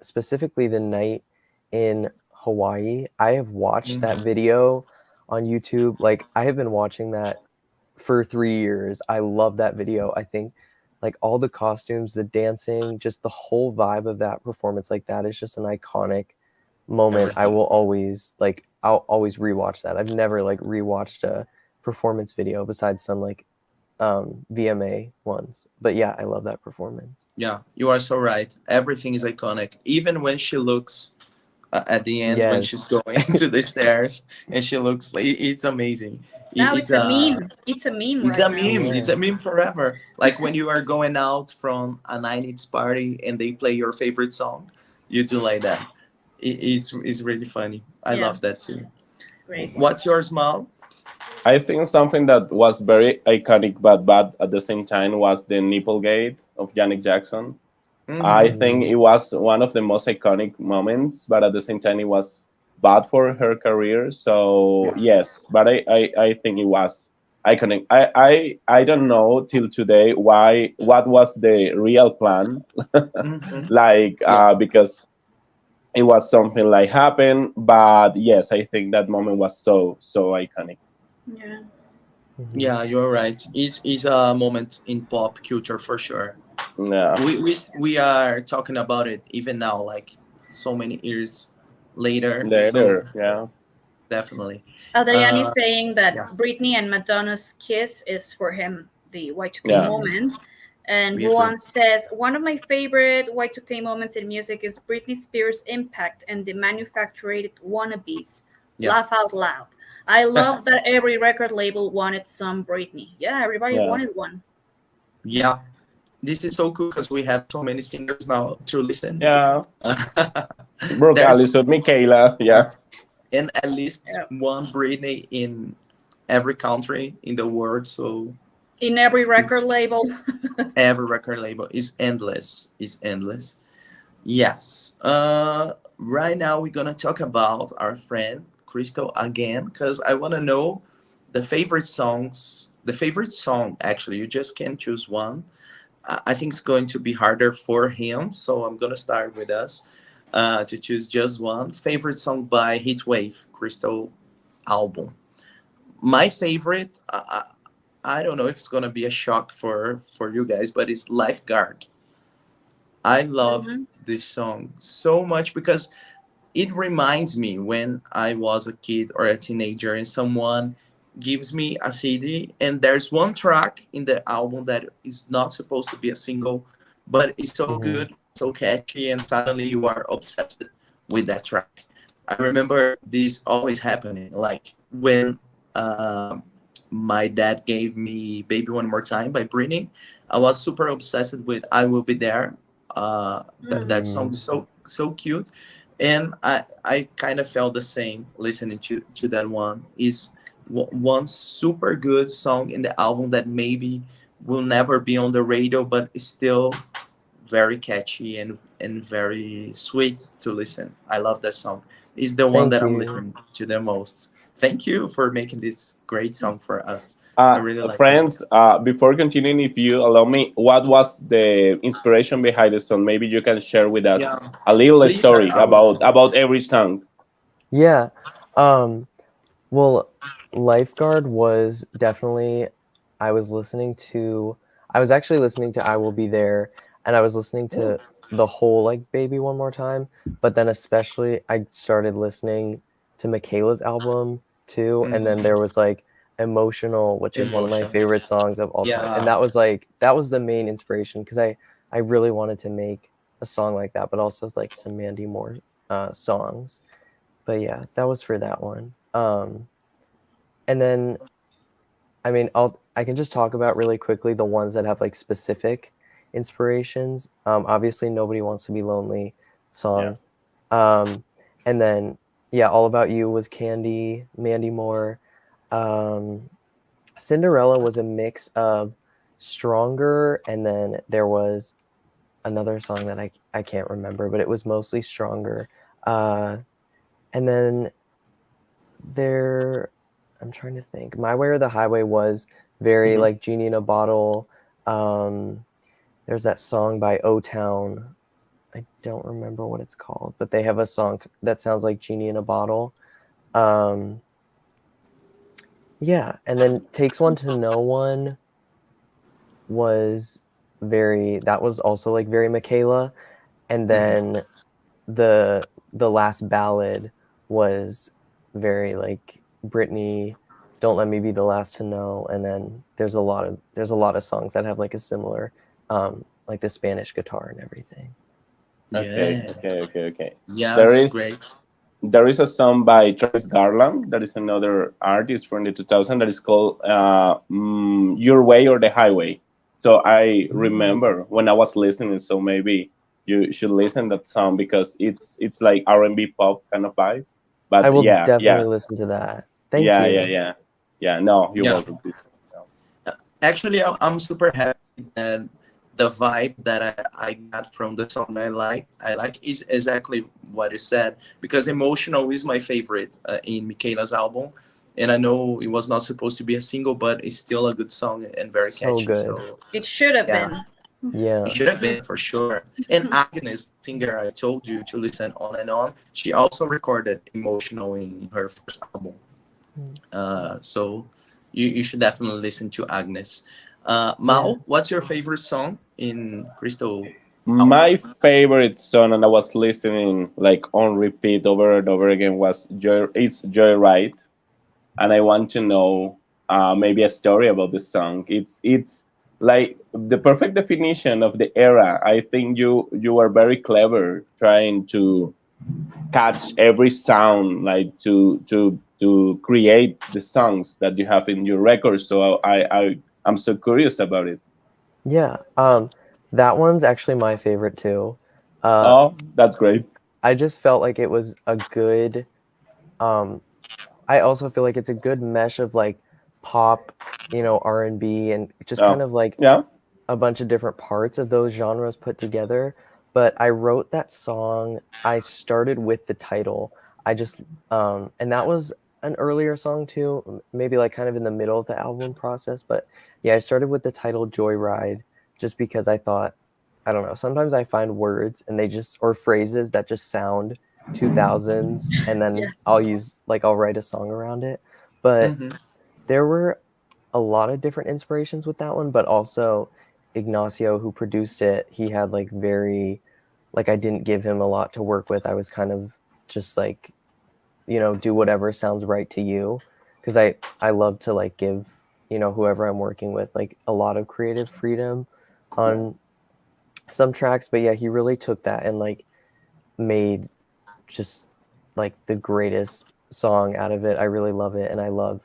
specifically the night in Hawaii. I have watched that Mhm. video on YouTube. Like, I have been watching that for 3 years. I love that video. I think like all the costumes, the dancing, just the whole vibe of that performance, like that is just an iconic moment. I Everything. will always like, I'll always rewatch that. I've never like rewatched a performance video besides some like VMA ones. But yeah, I love that performance. Yeah, you are so right. Everything is iconic. Even when she looks at the end, when she's Yes. going to the stairs, and she looks like it's amazing. Now It's it's a a meme. It's a meme it's right a now. meme. Yeah. It's a meme forever. Like when you are going out from a 90s party and they play your favorite song, you do like that. It's really funny. I Yeah, love that too. great one. What's yours, Mal? I think something that was very iconic but bad at the same time was the Nipplegate of Janet Jackson. I Mm-hmm. think Mm, it was one of the most iconic moments, but at the same time, it was bad for her career. So Yeah. yes, but I think it was iconic. I don't know till today why what was the real plan, Mm-hmm. like Yeah. because it was something like happened. But yes, I think that moment was so iconic. Yeah. mhm. Yeah, you're right. It's a moment in pop culture for sure. Yeah, We are talking about it even now, like so many years later. So later, yeah, definitely. Adrian Uh, is saying yeah, that Britney and Madonna's kiss is for him the Y2K yeah. moment. And me too. Juan says, one of my favorite Y2K moments in music is Britney Spears' impact and the manufactured wannabes. Yeah, Laugh out loud. I love that every record label wanted some Britney. Yeah, everybody Yeah. wanted one. yeah. This is so cool because we have so many singers now to listen. Yeah, Brooke There's Allison, Michaela. Yeah, yes, and at least Yeah. one Britney in every country in the world. So In every it's record label. every record label is endless. Is endless. Yes. Right now we're gonna talk about our friend Cristo again, because I wanna know the favorite songs. The favorite song, actually, you just can't choose one. I think it's going to be harder for him, so I'm gonna start with us to choose just one favorite song by Heatwave, Cristo album. My favorite, I don't know if it's gonna be a shock for you guys, but it's Lifeguard. I love Mhm. this song so much because it reminds me when I was a kid or a teenager and someone gives me a CD and there's one track in the album that is not supposed to be a single, but it's so Mhm. good, so catchy, and suddenly you are obsessed with that track. I remember this always happening, like when my dad gave me "Baby One More Time" by Britney. I was super obsessed with "I Will Be There." Mm. That song Mm, is so cute, and I kind of felt the same listening to that one. Is one super good song in the album that maybe will never be on the radio, but is still very catchy and very sweet to listen. I love that song. It's the one thank that I'm you. listening to the most. Thank you for making this great song for us. I really like it. Friends, before continuing, if you allow me, what was the inspiration behind the song? Maybe you can share with us Yeah, a little please. story about every song. Yeah. Um, well, Lifeguard was definitely, I was listening to, I was actually listening to I Will Be There, and I was listening Oh, to the whole like Baby One More Time, but then especially I started listening to Michaela's album too, and then there mhm. was like Emotional, which is one of my Emotion. favorite songs of all time. And Yeah. that was like, that was the main inspiration because I really wanted to make a song like that, but also like some Mandy Moore songs. But yeah, that was for that one. And then I mean, I can just talk about really quickly the ones that have like specific inspirations. Obviously, Nobody Wants to Be Lonely Yeah. song. Um, and then yeah, All About You was Candy, Mandy Moore. Um, Cinderella was a mix of Stronger, and then there was another song that I can't remember, but it was mostly Stronger. Uh, and then there, I'm trying to think. My Way or the Highway was very Mhm. like Genie in a Bottle. Um, there's that song by O Town. I don't remember what it's called, but they have a song that sounds like Genie in a Bottle. Um, Yeah, and then Takes One to Know One was that was also like very Michaela, and then the last ballad was very like Britney, Don't Let Me Be the Last to Know, and then there's a lot of songs that have like a similar like the Spanish guitar and everything. Okay, Yeah. okay. There Yes, is great. there is a song by Travis Garland. That is another artist from the 2000 that is called "Your Way or the Highway." So I Mm. remember when I was listening. So maybe you should listen that song because it's like R&B pop kind of vibe. I But will yeah, definitely yeah, listen to that. Thank yeah, yeah, you. yeah, yeah. No, you're Yeah. welcome. Please. No. Actually, I'm super happy that the vibe that I got from the song I like is exactly what you said, because emotional is my favorite in Michaela's album, and I know it was not supposed to be a single, but it's still a good song and very So catchy. good. So It should have yeah, been. it Yeah. should have been for sure. And Agnes, the singer I told you to listen on and on, she also recorded emotional in her first album. So you should definitely listen to Agnes. Yeah. Mal, what's your favorite song in Crystal album? My favorite song, and I was listening like on repeat over and over again, was Joyride, and I want to know maybe a story about the song. It's like the perfect definition of the era. I think you are very clever trying to catch every sound, like to create the songs that you have in your record. So I'm so curious about it. Yeah. That one's actually my favorite too. Uh Oh, that's great. I just felt like it was a good um I also feel like it's a good mesh of like pop, R&B and just kind Oh, of like yeah. a bunch of different parts of those genres put together. But I wrote that song, I started with the title. I just and that was an earlier song too, maybe like kind of in the middle of the album process, but yeah, I started with the title Joyride just because I thought, I don't know, sometimes I find words and they just or phrases that just sound 2000s, and Yeah. then I'll write a song around it. But Hmm. there were a lot of different inspirations with that one, but also Ignacio, who produced it, he had like very, like, I didn't give him a lot to work with. I was kind of just like, do whatever sounds right to you, because I love to like give, whoever I'm working with like a lot of creative freedom on some tracks. But yeah, he really took that and like made just like the greatest song out of it. I really love it, and I love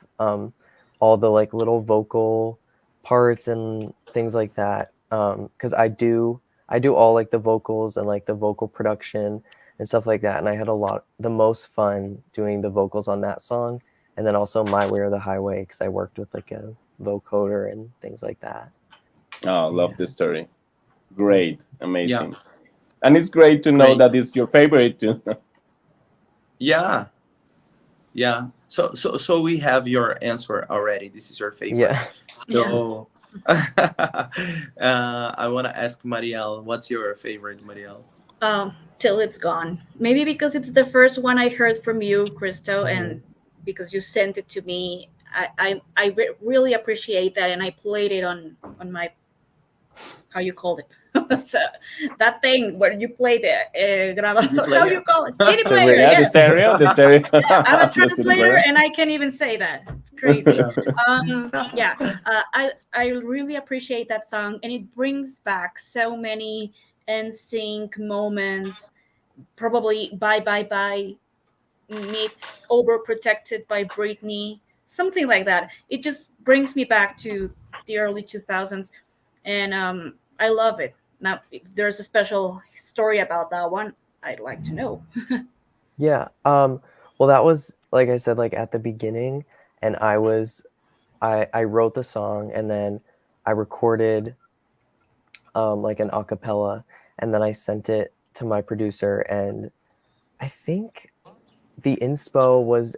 all the like little vocal parts and things like that. Because I do all like the vocals and like the vocal production and stuff like that. And I had the most fun doing the vocals on that song, and then also My Way or the Highway because I worked with like a vocoder and things like that. Oh, love Yeah, this story. thank you. Great, Yeah, amazing, and it's great to know great. that it's your favorite too. Yeah, yeah. So we have your answer already. This is your favorite. Yeah. Yeah. So I want to ask Marielle, what's your favorite, Marielle? Till it's gone. Maybe because it's the first one I heard from you, Cristo, Mhm. and because you sent it to me. Really appreciate that, and I played it on my, how you called it. So that thing where you play the CD how you player. call it, CD The player. Yeah, the Yes. stereo, the stereo, Yeah, I'm a the CD translator player. and I can't even say that. It's crazy. Yeah. Yeah, I really appreciate that song, and it brings back so many NSYNC moments. Probably Bye Bye Bye meets Overprotected by Britney, something like that. It just brings me back to the early 2000s, and I love it. Now, if there's a special story about that one, I'd like to know. Yeah. Well, that was like I said, like at the beginning, and I wrote the song, and then I recorded like an acapella, and then I sent it to my producer, and I think the inspo was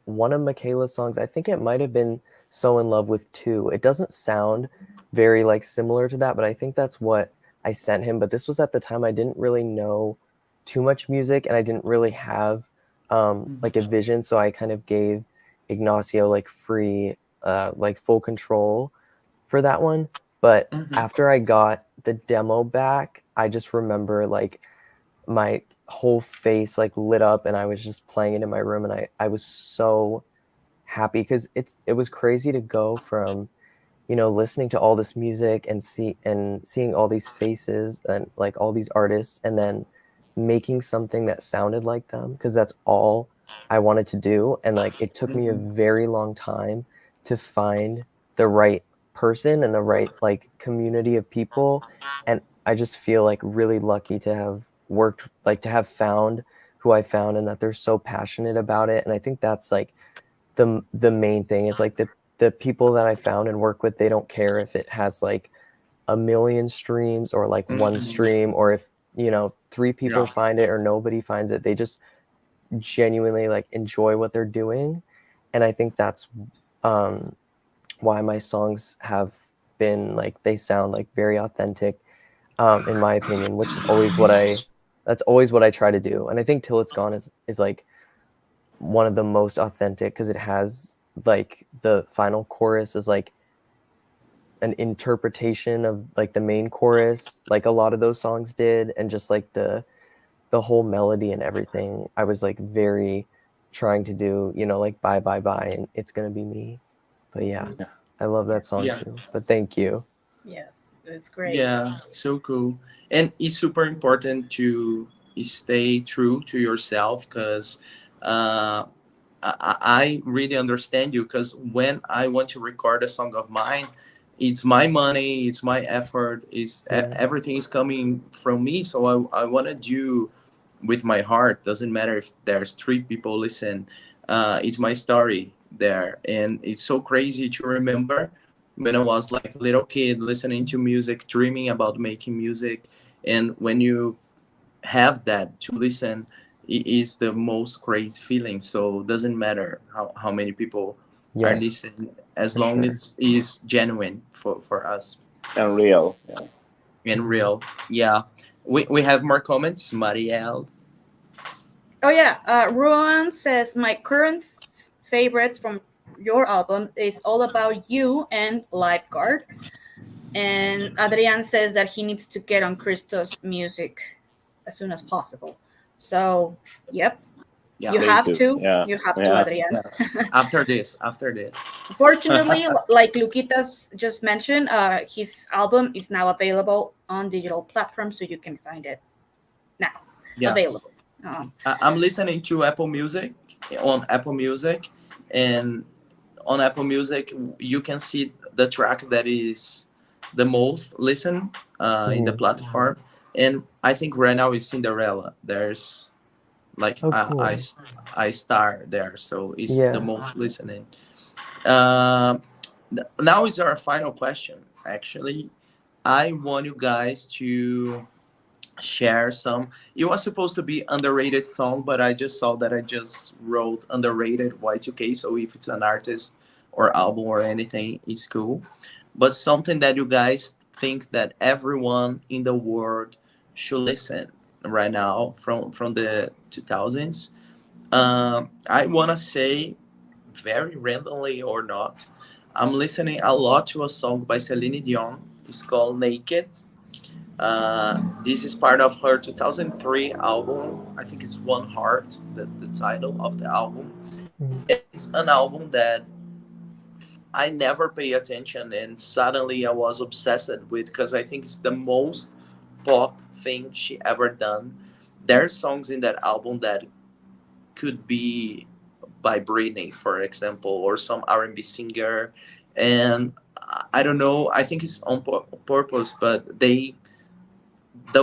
one of Michaela's songs. I think it might have been So in Love with Two. It doesn't sound very like similar to that, but I think that's what I sent him. But this was at the time I didn't really know too much music, and I didn't really have like a vision. So I kind of gave Ignacio like free like full control for that one. But Mhm. after I got the demo back, I just remember like my whole face like lit up, and I was just playing it in my room, and I was so happy because it was crazy to go from, you know, listening to all this music and seeing all these faces and like all these artists, and then making something that sounded like them, because that's all I wanted to do. And like it took me a Mhm. very long time to find the right person and the right like community of people. And I just feel like really lucky to have worked, like to have found who I found, and that they're so passionate about it. And I think that's like the main thing is like the people that I found and work with, they don't care if it has like a million streams or like one Mhm. stream, or if, you know, three Yeah. people find it or nobody finds it. They just genuinely like enjoy what they're doing. And I think that's um why my songs have been like, they sound like very authentic, in my opinion, which is always what I that's always what I try to do. And I think Till It's Gone is like one of the most authentic, because it has like the final chorus is like an interpretation of like the main chorus, like a lot of those songs did. And just like the whole melody and everything, I was like very trying to do, you know, like bye bye bye and It's Gonna Be Me. But yeah, Mhm. I love Yeah. that song Yeah. too. But thank you. Yes, it's great. Yeah, so cool. And it's super important to stay true to yourself, because uh, I really understand you, because when I want to record a song of mine, it's my money, it's my effort, Yeah. everything is coming from me. So I want to do with my heart. Doesn't matter if there's three people listen. It's my story there, and it's so crazy to remember when I was like a little kid listening to music, dreaming about making music, and when you have that to listen, it is the most crazy feeling. So it doesn't matter how many people are Yes, listening, as for long sure. as it's genuine for us And real. Yeah. and Hmm. real. Yeah, we have more comments. Marielle. Oh yeah, Ruan says my current favorites from your album is All About You and Lifeguard. And Adrian says that he needs to get on Cristo's music as soon as possible. So, yep, Yeah. you Please have do. to. Yeah. You have to, Yeah. Adrian. Yes. After this. Fortunately, like Luquitas just mentioned, his album is now available on digital platforms, so you can find it now Yes. available. Um, I'm listening to Apple Music, on Apple Music, and on Apple Music you can see the track that is the most listened in the Hmm. platform. And I think right now is Cinderella. There's like Oh, cool. I star there, so it's the Yeah. most listening. Um, Now is our final question. Actually, I want you guys to share some. It was supposed to be underrated song, but I just saw that I just wrote underrated Y2K. So if it's an artist or album or anything, it's cool. But something that you guys think that everyone in the world should listen right now from the 2000s. I wanna say, very randomly or not, I'm listening a lot to a song by Celine Dion. It's called Naked. This is part of her 2003 album. I think it's One Heart, the title of the album. Mhm. It's an album that I never pay attention, and suddenly I was obsessed with, because I think it's the most pop thing she ever done. There are songs in that album that could be by Britney, for example, or some R&B singer, and I don't know. I think it's on purpose, but the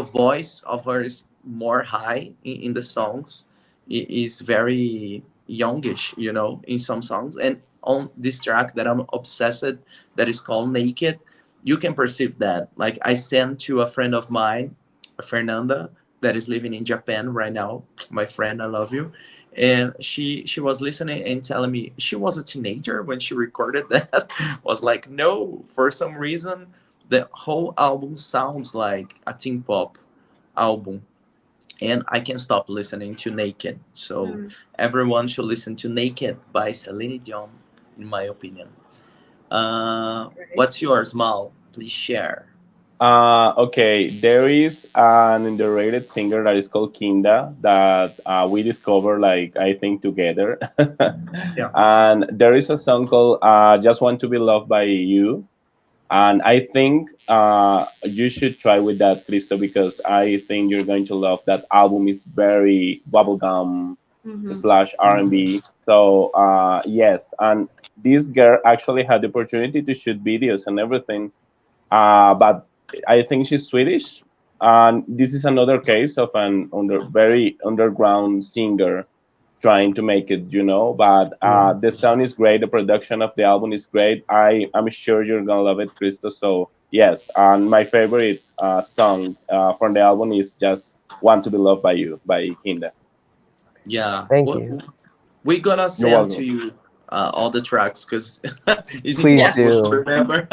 voice of her is more high in the songs. It is very youngish, in some songs. And on this track that I'm obsessed, that is called Naked, you can perceive that. Like, I sent to a friend of mine, Fernanda, that is living in Japan right now. My friend, I love you. And she was listening and telling me she was a teenager when she recorded that. Was like, no, for some reason the whole album sounds like a teen pop album, and I can stop listening to Naked. So mm, everyone should listen to Naked by Celine Dion, in my opinion. Right. What's yours, Mal? Please share. Okay, there is an underrated singer that is called Kinda that we discovered, like, I think together. Yeah. And there is a song called Just Want to Be Loved by You. And I think you should try with that, Cristo, because I think you're going to love that album. It's very bubblegum Mm-hmm. slash R&B. So yes, and this girl actually had the opportunity to shoot videos and everything, but I think she's Swedish, and this is another case of an very underground singer trying to make it, But Yeah. the sound is great, the production of the album is great. I'm sure you're gonna love it, Cristo. So yes, and my favorite song from the album is just "Want to Be Loved by You" by Kinda. Yeah. Thank What you. we're gonna You're send to welcome. you all the tracks because it's Please Yeah. impossible to do. remember.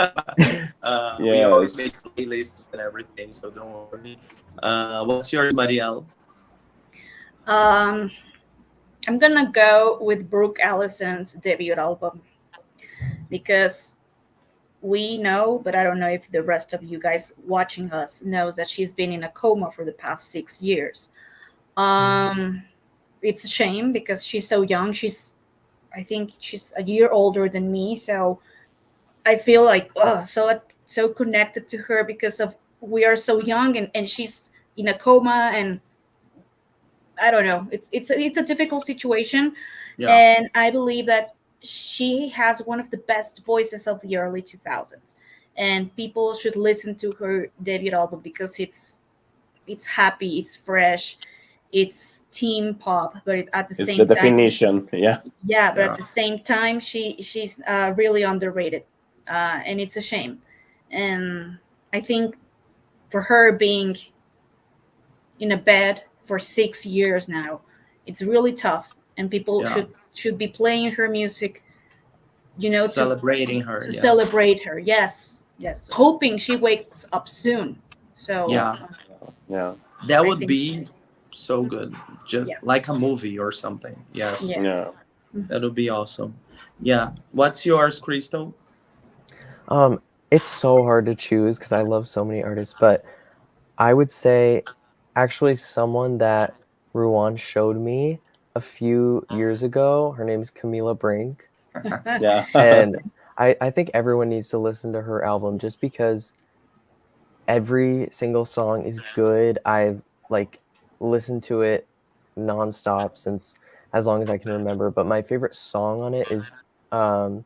We always Yes. make playlists and everything, so don't worry. What's yours, Marielle? Um, I'm gonna go with Brooke Allison's debut album because we know, but I don't know if the rest of you guys watching us knows that she's been in a coma for the past 6 years. Um, it's a shame because she's so young. I think she's a year older than me, so I feel like so connected to her because of we are so young and she's in a coma and I don't know. It's a difficult situation, Yeah. and I believe that she has one of the best voices of the early 2000s, and people should listen to her debut album because it's happy, it's fresh, it's teen pop, but at the It's the same time, definition. Yeah. yeah, but at Yeah. the same time, she's really underrated, and it's a shame. And I think for her being in a bed for 6 years now, it's really tough, and people Yeah. should be playing her music, Celebrating her. to Yes. celebrate her. Yes, yes, hoping she wakes up soon. So Yeah. Yeah. That I would think, be so good. Just yeah, like a movie or something. Yes. yes. Yeah. That would be awesome. Yeah. What's yours, Crystal? Um, it's so hard to choose because I love so many artists, but I would say actually someone that Ruan showed me a few years ago. Her name's Camila Brink, Yeah. and I think everyone needs to listen to her album just because every single song is good. I've like listened to it nonstop since as long as I can remember. But my favorite song on it is um,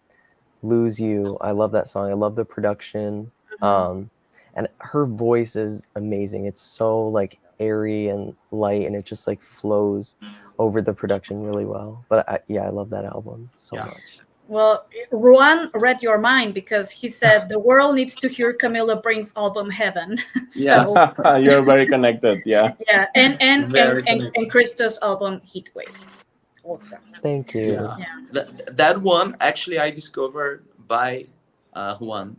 "Lose You." I love that song. I love the production, Mhm. and her voice is amazing. It's so like airy and light, and it just like flows over the production really well. But yeah, I love that album so Yeah. much. Well, Ruan read your mind because he said the world needs to hear Camilla Brink's album Heaven. So Yes. You're very connected. Yeah. yeah, Very connected. and Christo's album Heatwave also. Thank you. Yeah. Yeah. That one actually I discovered by Juan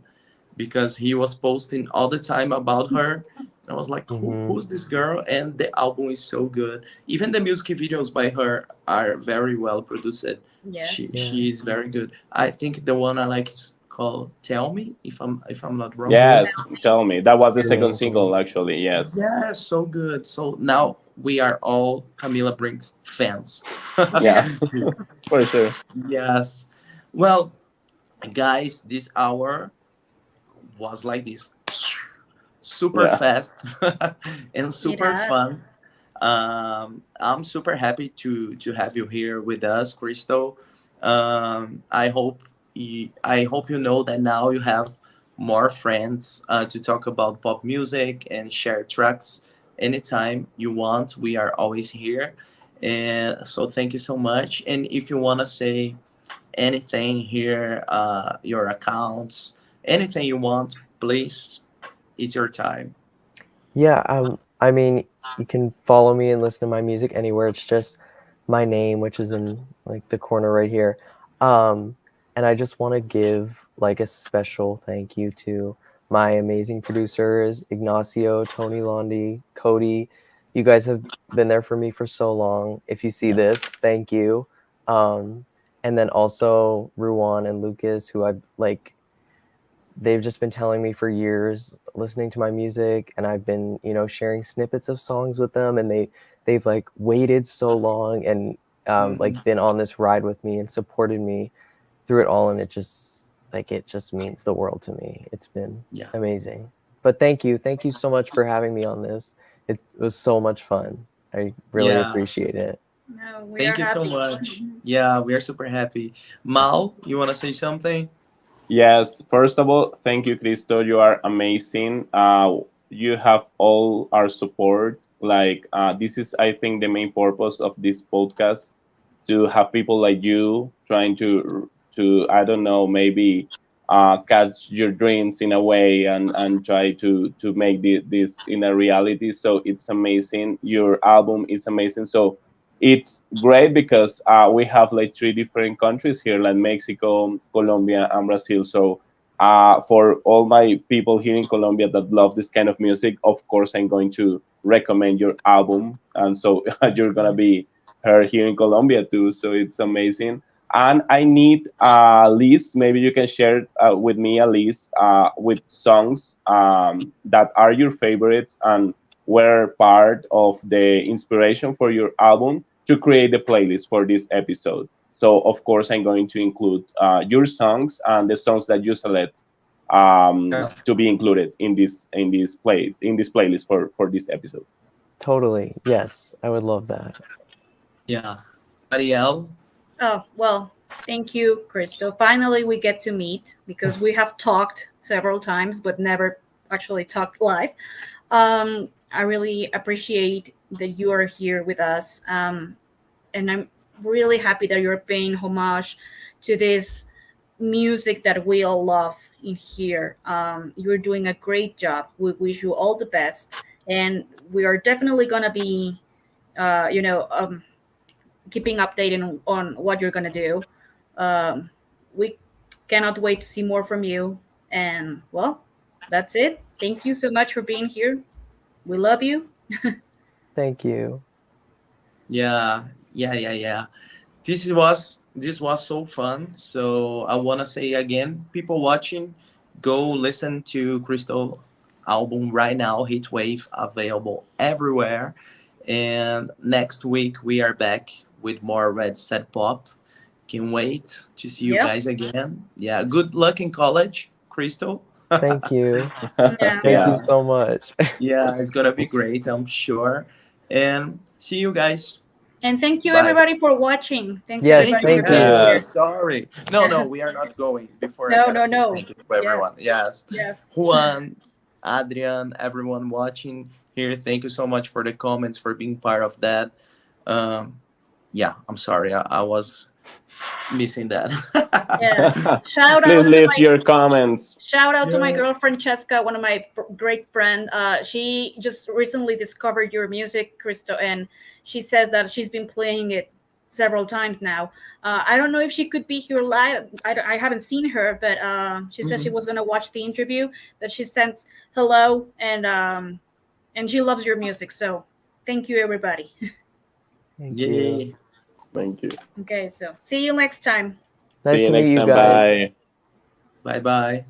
because he was posting all the time about her. I was like, Hmm. who's this girl? And the album is so good. Even the music videos by her are very well produced. She Yes. Yeah. she's very good. I think the one I like is called "Tell Me," if I'm not wrong. Hmm. Yes. Tell me. That was the second Amazing. single, actually. Yes. Yeah, so good. So now we are all Camila Brink fans. Yeah. Yes. For sure. Yes. Well, guys, this hour was like this super Yeah. fast and It super has. fun. I'm super happy to have you here with us, Crystal. I hope you know that now you have more friends to talk about pop music and share tracks anytime you want. We are always here, and so thank you so much. And if you wanna say anything here, your accounts, anything you want, please, it's your time. Yeah, I mean, you can follow me and listen to my music anywhere. It's just my name, which is in like the corner right here. Um, and I just want to give like a special thank you to my amazing producers, Ignacio, Tony Londi, Cody. You guys have been there for me for so long. If you see Yeah. this, thank you. Um, and then also Ruan and Lucas, who I've like they've just been telling me for years, listening to my music, and I've been, sharing snippets of songs with them, and they've like waited so long and Mhm. like been on this ride with me and supported me through it all, and it just means the world to me. It's been Yeah. amazing. But thank you so much for having me on this. It was so much fun. I really Yeah. appreciate it. No, we are Thank you so happy. much. Yeah, we are super happy. Mal, you want to say something? Yes, first of all, thank you, Cristo. You are amazing. You have all our support. Like, this is, I think, the main purpose of this podcast, to have people like you trying to I don't know, maybe catch your dreams in a way, and try to make this in a reality. So it's amazing. Your album is amazing. So it's great because we have like three different countries here, like Mexico, Colombia, and Brazil. So for all my people here in Colombia that love this kind of music, of course, I'm going to recommend your album, and so you're gonna be heard here in Colombia too. So it's amazing. And I need a list. Maybe you can share with me a list with songs that are your favorites and were part of the inspiration for your album to create the playlist for this episode. So of course I'm going to include your songs and the songs that you select Yeah. to be included in this playlist for this episode. Totally. Yes, I would love that. Yeah. Ariel? Oh, well, thank you, Cristo. Finally, we get to meet because we have talked several times, but never actually talked live. I really appreciate that you are here with us. And I'm really happy that you're paying homage to this music that we all love in here. You're doing a great job. We wish you all the best. And we are definitely going to be, uh, you know, um, keeping updated on what you're gonna do. We cannot wait to see more from you. And well, that's it. Thank you so much for being here. We love you. Thank you. Yeah. Yeah, yeah, yeah. This was so fun. So I wanna say again, people watching, go listen to Crystal album right now, Heatwave, available everywhere. And next week we are back with more Red Set Pop. Can wait to see you Yep. guys again. Yeah, good luck in college, Crystal. Thank you. Yeah. Thank you Yeah. so much. Yeah, it's gonna be great, I'm sure. And see you guys. And thank you Bye. everybody for watching. Thanks Yes, Thank everybody you. for thank being Yes, you. here. Yes. sorry. No, no, Yes. we are not going. Before I No, gotta no, say no. thank you to Yes. everyone. Yes, Yes. Juan, Adrian, everyone watching here. Thank you so much for the comments, for being part of that. Um, yeah, I'm sorry. I was missing that. Yeah. Shout Please out to leave my your comments. Shout out to my Yeah. girl Francesca, one of my great friend. She just recently discovered your music, Cristo, and she says that she's been playing it several times now. I don't know if she could be here live. I haven't seen her, but she said she Mhm. was gonna watch the interview. That she sent hello, and she loves your music. So thank you, everybody. Thank you. Yay. Thank you. Okay, so see you next time. See Nice you to meet next you time. guys. Bye. Bye bye.